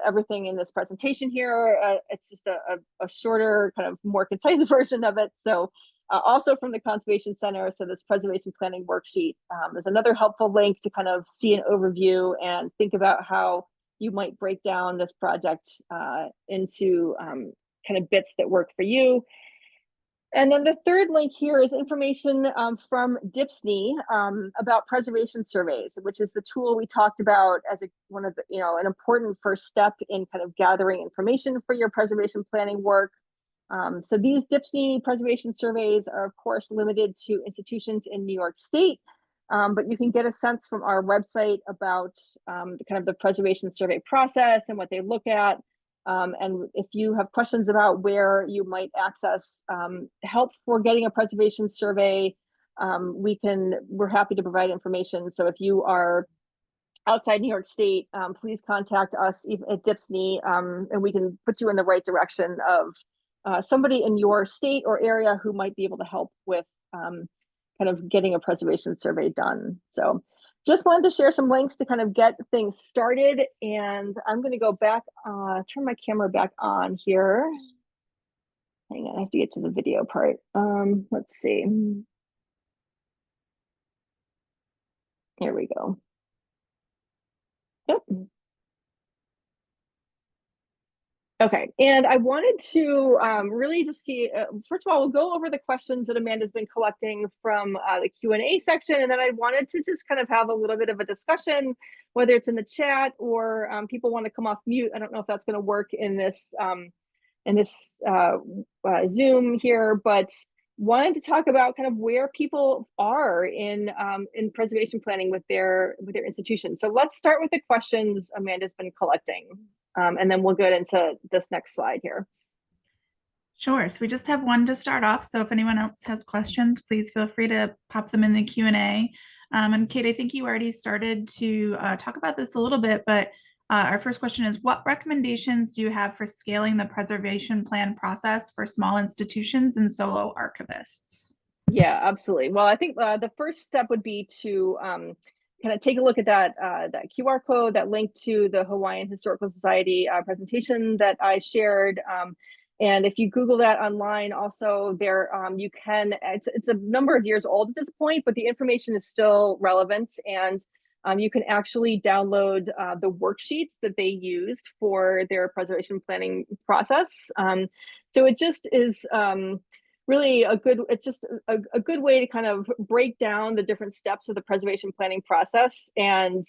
Speaker 3: everything in this presentation here. It's just a shorter, kind of more concise version of it. So also from the Conservation Center, so this preservation planning worksheet is another helpful link to kind of see an overview and think about how you might break down this project into kind of bits that work for you. And then the third link here is information from DIPSNY about preservation surveys, which is the tool we talked about as one of the, an important first step in kind of gathering information for your preservation planning work. So these DIPSNY preservation surveys are, of course, limited to institutions in New York State, but you can get a sense from our website about kind of the preservation survey process and what they look at. And if you have questions about where you might access help for getting a preservation survey, we're happy to provide information. So if you are outside New York State, please contact us at DIPSNY, and we can put you in the right direction of somebody in your state or area who might be able to help with kind of getting a preservation survey done. So just wanted to share some links to kind of get things started. And I'm going to go back, turn my camera back on here. Hang on, I have to get to the video part. Let's see. Here we go. Yep. Okay, and I wanted to really just see, first of all, we'll go over the questions that Amanda's been collecting from the Q&A section, and then I wanted to just kind of have a little bit of a discussion, whether it's in the chat or people want to come off mute. I don't know if that's going to work in this Zoom here, but wanted to talk about kind of where people are in preservation planning with their institution. So let's start with the questions Amanda's been collecting. And then we'll get into this next slide here.
Speaker 1: Sure. So we just have one to start off. So if anyone else has questions, please feel free to pop them in the Q&A. And Kate, I think you already started to talk about this a little bit, but our first question is, what recommendations do you have for scaling the preservation plan process for small institutions and solo archivists?
Speaker 3: Yeah, absolutely. Well, I think the first step would be to kind of take a look at that QR code, that link to the Hawaiian Historical Society presentation that I shared. And if you Google that online, also there you can. It's a number of years old at this point, but the information is still relevant, and you can actually download the worksheets that they used for their preservation planning process. So it just is. Really it's just a good way to kind of break down the different steps of the preservation planning process. And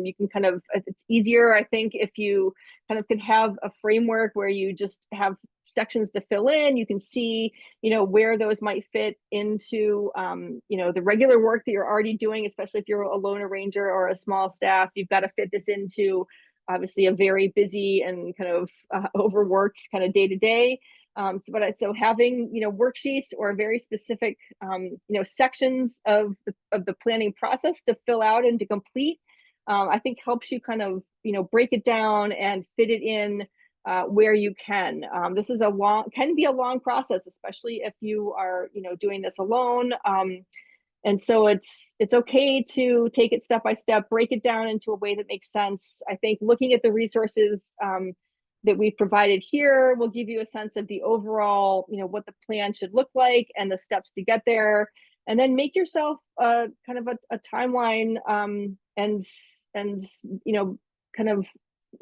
Speaker 3: you can kind of, it's easier, I think, if you kind of can have a framework where you just have sections to fill in. You can see, where those might fit into, the regular work that you're already doing, especially if you're a lone arranger or a small staff. You've got to fit this into obviously a very busy and kind of overworked kind of day to day. So having worksheets or very specific sections of the planning process to fill out and to complete, I think helps you kind of break it down and fit it in where you can. This is can be a long process, especially if you are doing this alone. And so it's okay to take it step by step, break it down into a way that makes sense. I think looking at the resources that we've provided here will give you a sense of the overall, what the plan should look like and the steps to get there. And then make yourself kind of a timeline and kind of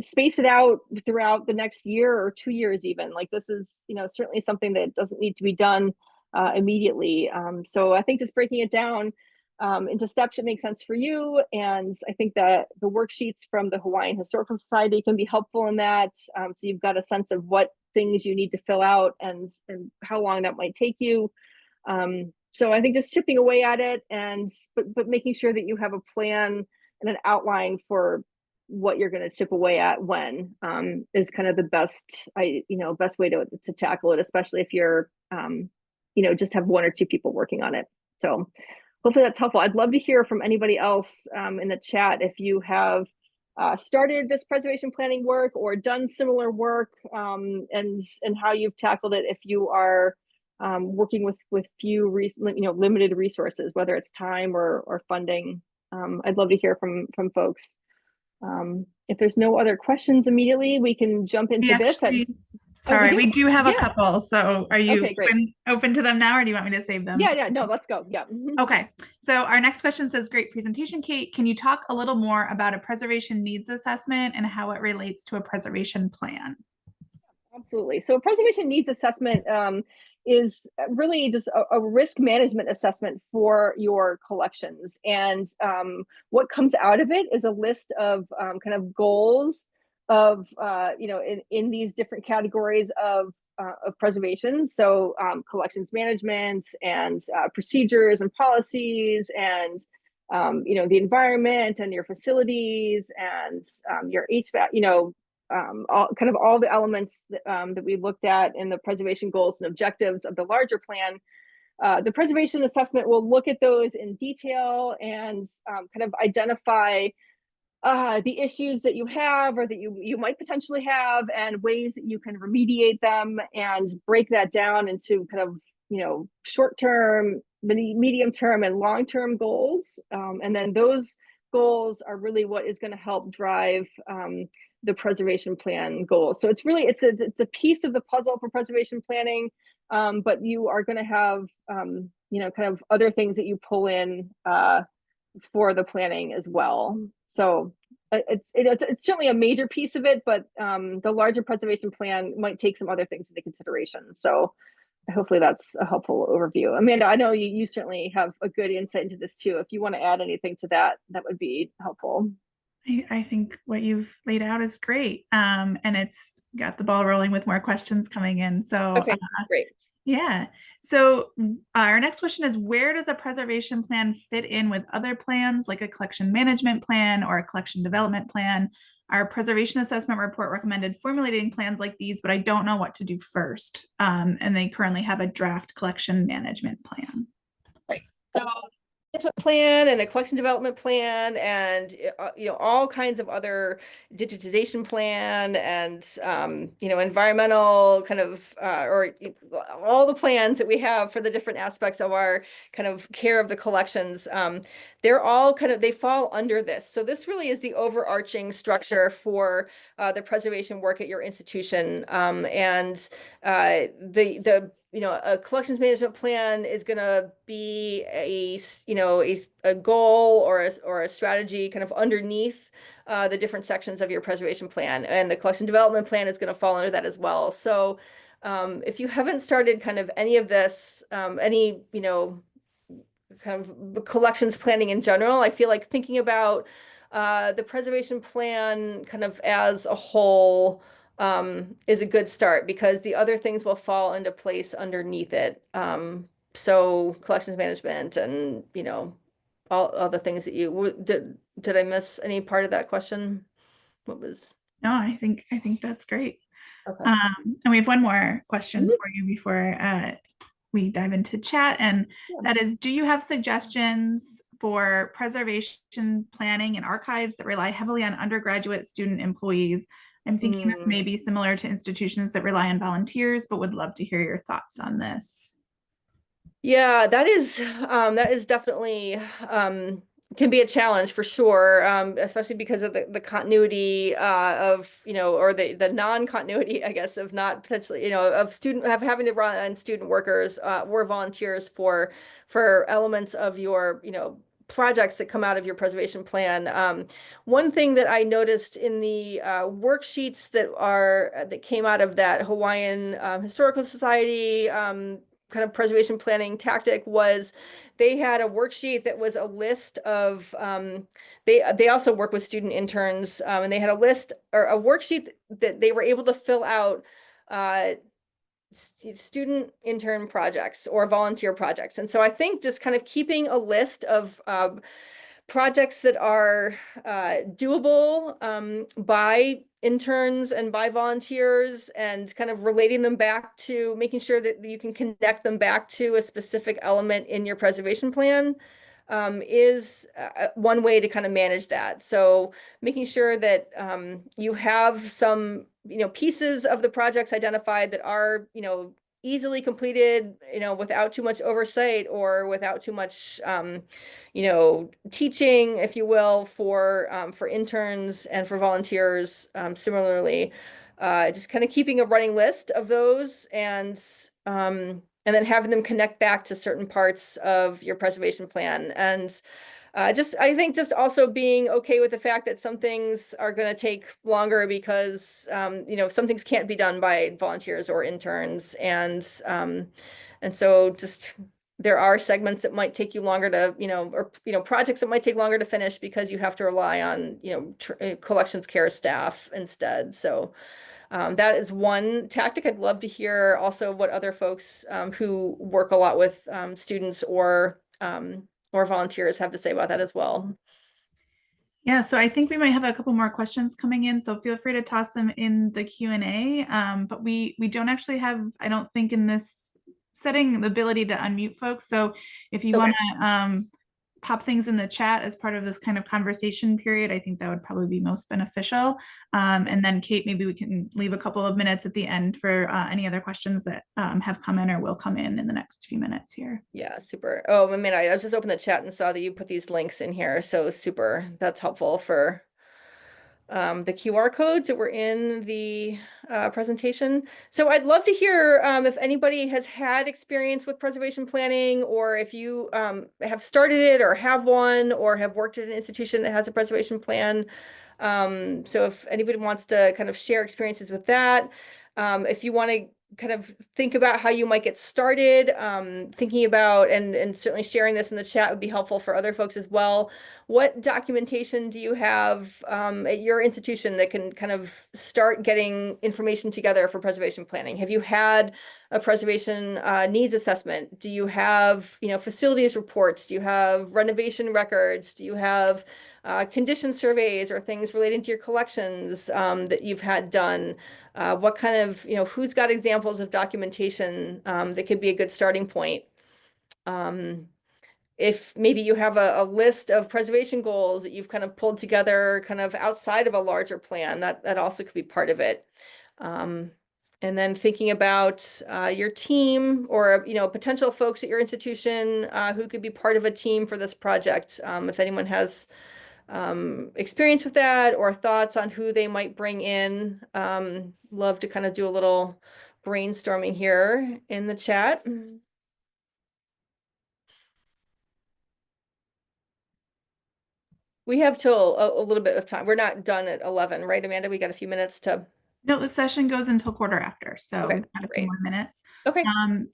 Speaker 3: space it out throughout the next year or 2 years even. Like this is, certainly something that doesn't need to be done immediately. So I think just breaking it down into steps that make sense for you. And I think that the worksheets from the Hawaiian Historical Society can be helpful in that. So you've got a sense of what things you need to fill out and how long that might take you. So I think just chipping away at it but making sure that you have a plan and an outline for what you're going to chip away at when is kind of the best way to tackle it, especially if you're just have one or two people working on it. So hopefully that's helpful. I'd love to hear from anybody else in the chat if you have started this preservation planning work or done similar work, and how you've tackled it if you are working with few limited resources, whether it's time or funding. I'd love to hear from folks. If there's no other questions immediately, we can jump into this.
Speaker 1: Sorry, we do have
Speaker 3: a
Speaker 1: couple. So are you open to them now, or do you want me to save them?
Speaker 3: Yeah, no, let's go. Yeah.
Speaker 1: Okay. So our next question says, great presentation, Kate. Can you talk a little more about a preservation needs assessment and how it relates to a preservation plan?
Speaker 3: Absolutely. So a preservation needs assessment is really just a risk management assessment for your collections. And what comes out of it is a list of kind of goals of, in these different categories of preservation. So collections management and procedures and policies and, the environment and your facilities and your HVAC, all the elements that we looked at in the preservation goals and objectives of the larger plan. The preservation assessment will look at those in detail and kind of identify the issues that you have or that you might potentially have and ways that you can remediate them and break that down into kind of, short-term, medium-term and long-term goals. And then those goals are really what is going to help drive the preservation plan goals. So it's a piece of the puzzle for preservation planning, but you are going to have kind of other things that you pull in for the planning as well. So it's certainly a major piece of it, but the larger preservation plan might take some other things into consideration. So hopefully that's a helpful overview. Amanda, I know you certainly have a good insight into this too. If you want to add anything to that, that would be helpful.
Speaker 1: I think what you've laid out is great. And it's got the ball rolling with more questions coming in. So
Speaker 3: Okay, great.
Speaker 1: yeah. So our next question is, where does a preservation plan fit in with other plans like a collection management plan or a collection development plan? Our preservation assessment report recommended formulating plans like these, but I don't know what to do first. And they currently have a draft collection management plan.
Speaker 3: Right. So plan and a collection development plan and all kinds of other digitization plan and environmental kind of or all the plans that we have for the different aspects of our kind of care of the collections. They're all they fall under this. So this really is the overarching structure for the preservation work at your institution. And a collections management plan is going to be a goal or a strategy kind of underneath the different sections of your preservation plan, and the collection development plan is going to fall under that as well. So if you haven't started kind of any of this, any kind of collections planning in general, I feel like thinking about the preservation plan kind of as a whole is a good start, because the other things will fall into place underneath it. So collections management and, all the things that did I miss any part of that question? What was?
Speaker 1: No, I think that's great.
Speaker 3: Okay.
Speaker 1: And we have one more question for you before we dive into chat, and that is, do you have suggestions for preservation planning and archives that rely heavily on undergraduate student employees? I'm thinking this may be similar to institutions that rely on volunteers, but would love to hear your thoughts on this.
Speaker 3: Yeah, that is definitely can be a challenge for sure, especially because of the continuity of, or the non-continuity, I guess, of not potentially, of having to run on student workers or volunteers for elements of your, projects that come out of your preservation plan. One thing that I noticed in the worksheets that came out of that Hawaiian Historical Society kind of preservation planning tactic was they had a worksheet that was a list of they also work with student interns, and they had a list or a worksheet that they were able to fill out student intern projects or volunteer projects. And so I think just kind of keeping a list of projects that are doable by interns and by volunteers, and kind of relating them back to making sure that you can connect them back to a specific element in your preservation plan is one way to kind of manage that. So making sure that you have some pieces of the projects identified that are easily completed, without too much oversight or without too much teaching, if you will, for interns and for volunteers. Similarly, just kind of keeping a running list of those, and then having them connect back to certain parts of your preservation plan. And I think just also being okay with the fact that some things are going to take longer because, some things can't be done by volunteers or interns. And so just there are segments that might take you longer to, or, projects that might take longer to finish because you have to rely on, collections care staff instead. So that is one tactic. I'd love to hear also what other folks who work a lot with students or volunteers have to say about that as well.
Speaker 1: Yeah, so I think we might have a couple more questions coming in, so feel free to toss them in the Q&A. But we don't actually have, I don't think in this setting, the ability to unmute folks. So if you want to pop things in the chat as part of this kind of conversation period, I think that would probably be most beneficial. And then Kate, maybe we can leave a couple of minutes at the end for any other questions that have come in or will come in the next few minutes here.
Speaker 3: Yeah, super. Oh, I mean, I just opened the chat and saw that you put these links in here. So super. That's helpful for the QR codes that were in the presentation. So I'd love to hear if anybody has had experience with preservation planning, or if you have started it or have one, or have worked at an institution that has a preservation plan. So if anybody wants to kind of share experiences with that, if you want to kind of think about how you might get started, thinking about and certainly sharing this in the chat would be helpful for other folks as well. What documentation do you have at your institution that can kind of start getting information together for preservation planning? Have you had a preservation needs assessment? Do you have, facilities reports? Do you have renovation records? Do you have condition surveys or things relating to your collections that you've had done? What kind of, who's got examples of documentation that could be a good starting point? If maybe you have a list of preservation goals that you've kind of pulled together kind of outside of a larger plan, that also could be part of it. And then thinking about your team or, potential folks at your institution who could be part of a team for this project. If anyone has experience with that or thoughts on who they might bring in, love to kind of do a little brainstorming here in the chat. We have till a little bit of time. We're not done at 11, right, Amanda? We got a few minutes to.
Speaker 1: No, the session goes until quarter after, so
Speaker 3: Okay,
Speaker 1: we've got a few
Speaker 3: great.
Speaker 1: more minutes.
Speaker 3: Okay.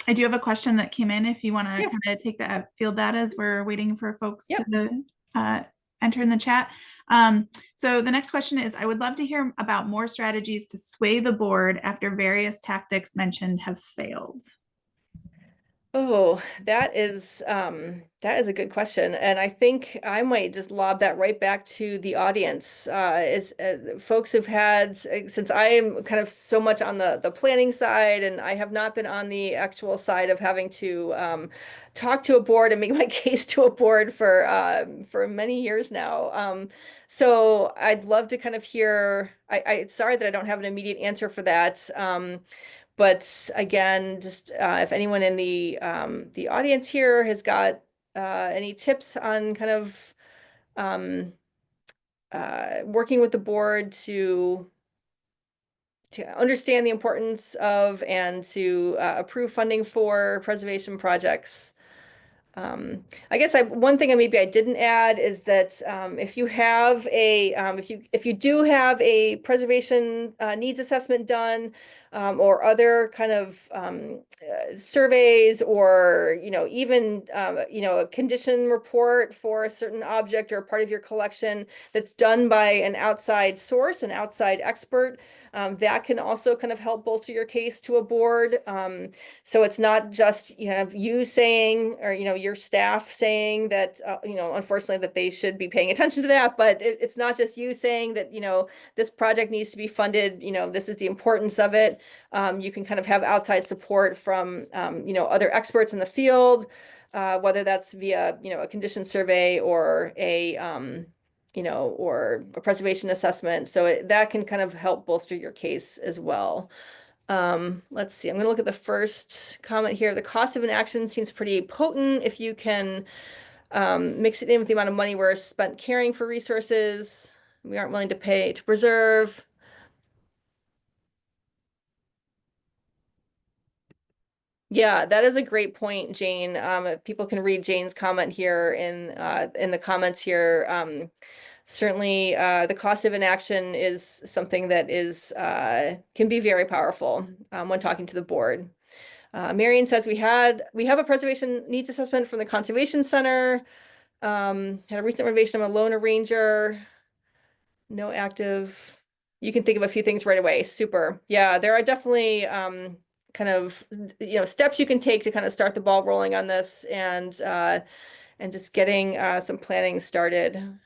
Speaker 1: I do have a question that came in if you want to
Speaker 3: Yeah.
Speaker 1: kind of take that field that as we're waiting for folks
Speaker 3: Yep.
Speaker 1: to enter in the chat. So the next question is, I would love to hear about more strategies to sway the board after various tactics mentioned have failed.
Speaker 3: Oh, that is a good question, and I think I might just lob that right back to the audience. Is folks who've had, since I am kind of so much on the planning side, and I have not been on the actual side of having to talk to a board and make my case to a board for many years now. So I'd love to kind of hear. Sorry that I don't have an immediate answer for that. But again, just if anyone in the audience here has got any tips on kind of working with the board to understand the importance of and to approve funding for preservation projects. I guess one thing maybe I didn't add is that if you have if you do have a preservation needs assessment done, or other kind of surveys, or even a condition report for a certain object or part of your collection that's done by an outside source, an outside expert, that can also kind of help bolster your case to a board. So it's not just you saying, or your staff saying that unfortunately that they should be paying attention to that, but it's not just you saying that this project needs to be funded, this is the importance of it. You can kind of have outside support from other experts in the field, whether that's via a condition survey or or a preservation assessment. So that can kind of help bolster your case as well. Let's see, I'm going to look at the first comment here. The cost of an action seems pretty potent if you can mix it in with the amount of money we're spent caring for resources we aren't willing to pay to preserve. Yeah, that is a great point, Jane. If people can read Jane's comment here in the comments here. Certainly, the cost of inaction is something that is can be very powerful when talking to the board. Marion says we have a preservation needs assessment from the Conservation Center. Had a recent renovation of a loan arranger. No active. You can think of a few things right away. Super. Yeah, there are definitely kind of steps you can take to kind of start the ball rolling on this, and just getting some planning started.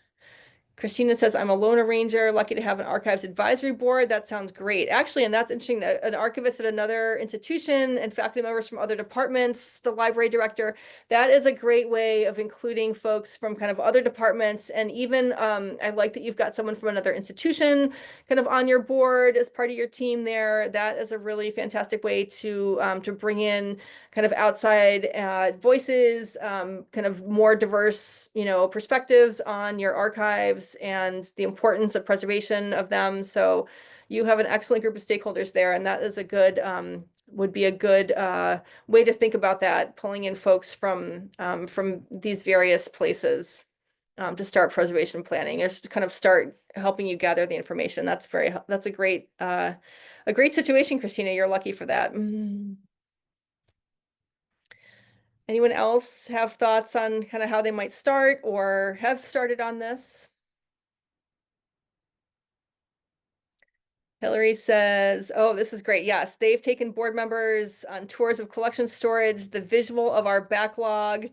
Speaker 4: Christina says, I'm a loan arranger, lucky to have an archives advisory board. That sounds great. Actually, and that's interesting, an archivist at another institution and faculty members from other departments, the library director, that is a great way of including folks from kind of other departments. And even, I like that you've got someone from another institution kind of on your board as part of your team there. That is a really fantastic way to bring in kind of outside voices, kind of more diverse, perspectives on your archives and the importance of preservation of them. So you have an excellent group of stakeholders there, and that is a good, would be a good way to think about that, pulling in folks from these various places to start preservation planning, or just to kind of start helping you gather the information. That's a great situation, Christina. You're lucky for that. Anyone else have thoughts on kind of how they might start or have started on this? Hillary says, oh, this is great. Yes, they've taken board members on tours of collection storage. The visual of our backlog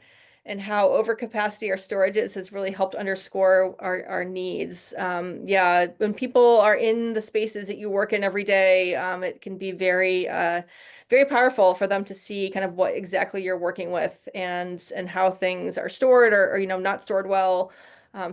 Speaker 4: and how overcapacity our storage is has really helped underscore our needs. Yeah, when people are in the spaces that you work in every day, it can be very, very powerful for them to see kind of what exactly you're working with and how things are stored or not stored well.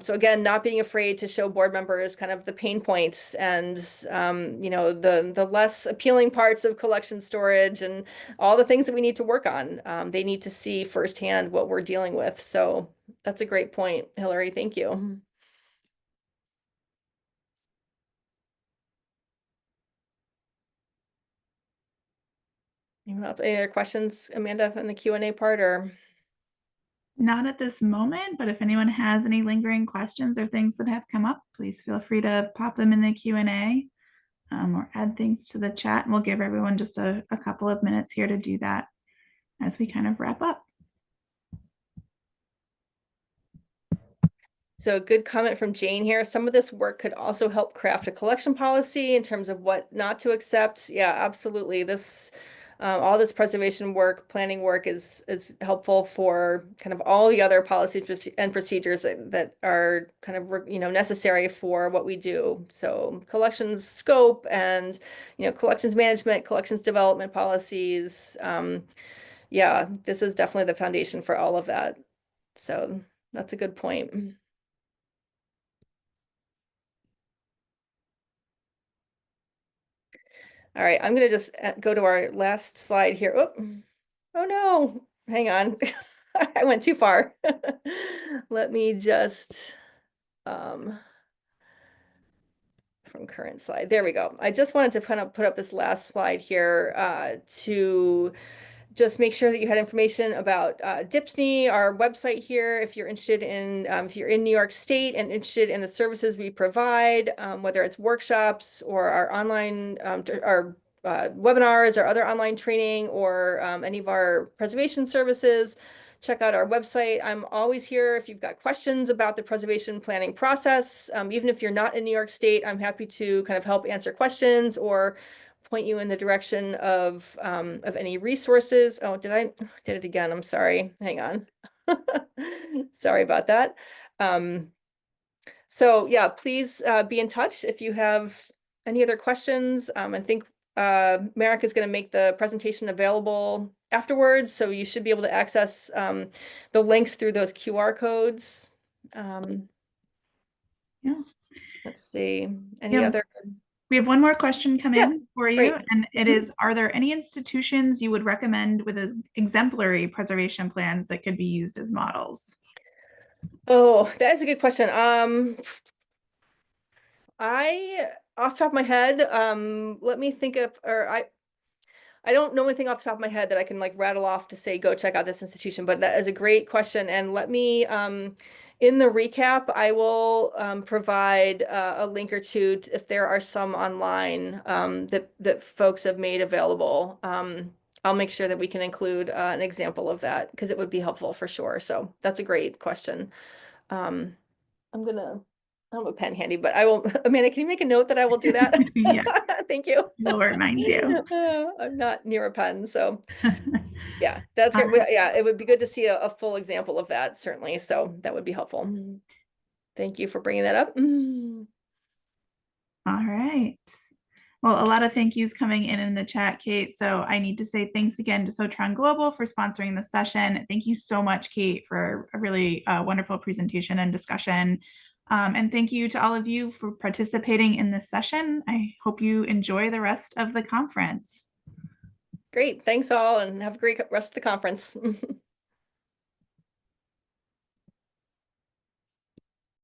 Speaker 4: So again, not being afraid to show board members kind of the pain points and the less appealing parts of collection storage and all the things that we need to work on. They need to see firsthand what we're dealing with. So that's a great point, Hillary. Thank you. Anyone else? Any other questions, Amanda, in the Q&A part or?
Speaker 1: Not at this moment, but if anyone has any lingering questions or things that have come up, please feel free to pop them in the Q&A or add things to the chat. And we'll give everyone just a couple of minutes here to do that as we kind of wrap up.
Speaker 4: So a good comment from Jane here. Some of this work could also help craft a collection policy in terms of what not to accept. Yeah, absolutely. This all this preservation work, planning work is helpful for kind of all the other policies and procedures that are kind of necessary for what we do. So collections scope and collections management, collections development policies. Yeah, this is definitely the foundation for all of that. So that's a good point. All right, I'm going to just go to our last slide here. Oh no, hang on. I went too far. Let me just, from current slide, there we go. I just wanted to kind of put up this last slide here to just make sure that you had information about DIPSNY, our website here, if you're interested in, if you're in New York State and interested in the services we provide, whether it's workshops or our online, our webinars or other online training or any of our preservation services, check out our website. I'm always here if you've got questions about the preservation planning process. Even if you're not in New York State, I'm happy to kind of help answer questions or point you in the direction of any resources. Oh, did it again? I'm sorry. Hang on. Sorry about that. So yeah, please be in touch if you have any other questions. I think Merrick is going to make the presentation available afterwards, so you should be able to access the links through those QR codes.
Speaker 1: Yeah.
Speaker 4: Let's see. Any other?
Speaker 1: We have one more question come in for you,
Speaker 4: great.
Speaker 1: and it is, are there any institutions you would recommend with exemplary preservation plans that could be used as models?
Speaker 4: Oh, that is a good question. Off the top of my head, let me think of, or I don't know anything off the top of my head that I can like rattle off to say, go check out this institution, but that is a great question. And let me, in the recap, I will provide a link or two if there are some online that folks have made available. I'll make sure that we can include an example of that because it would be helpful for sure. So that's a great question. I don't have a pen handy, but I will, Amanda, can you make a note that I will do that?
Speaker 1: Yes.
Speaker 4: Thank you.
Speaker 1: We'll remind you.
Speaker 4: I'm not near a pen, so yeah, that's great. Yeah, it would be good to see a full example of that, certainly. So that would be helpful. Thank you for bringing that up.
Speaker 1: All right. Well, a lot of thank yous coming in the chat, Kate. So I need to say thanks again to Sotron Global for sponsoring the session. Thank you so much, Kate, for a really wonderful presentation and discussion. And thank you to all of you for participating in this session. I hope you enjoy the rest of the conference.
Speaker 4: Great. Thanks all and have a great rest of the conference.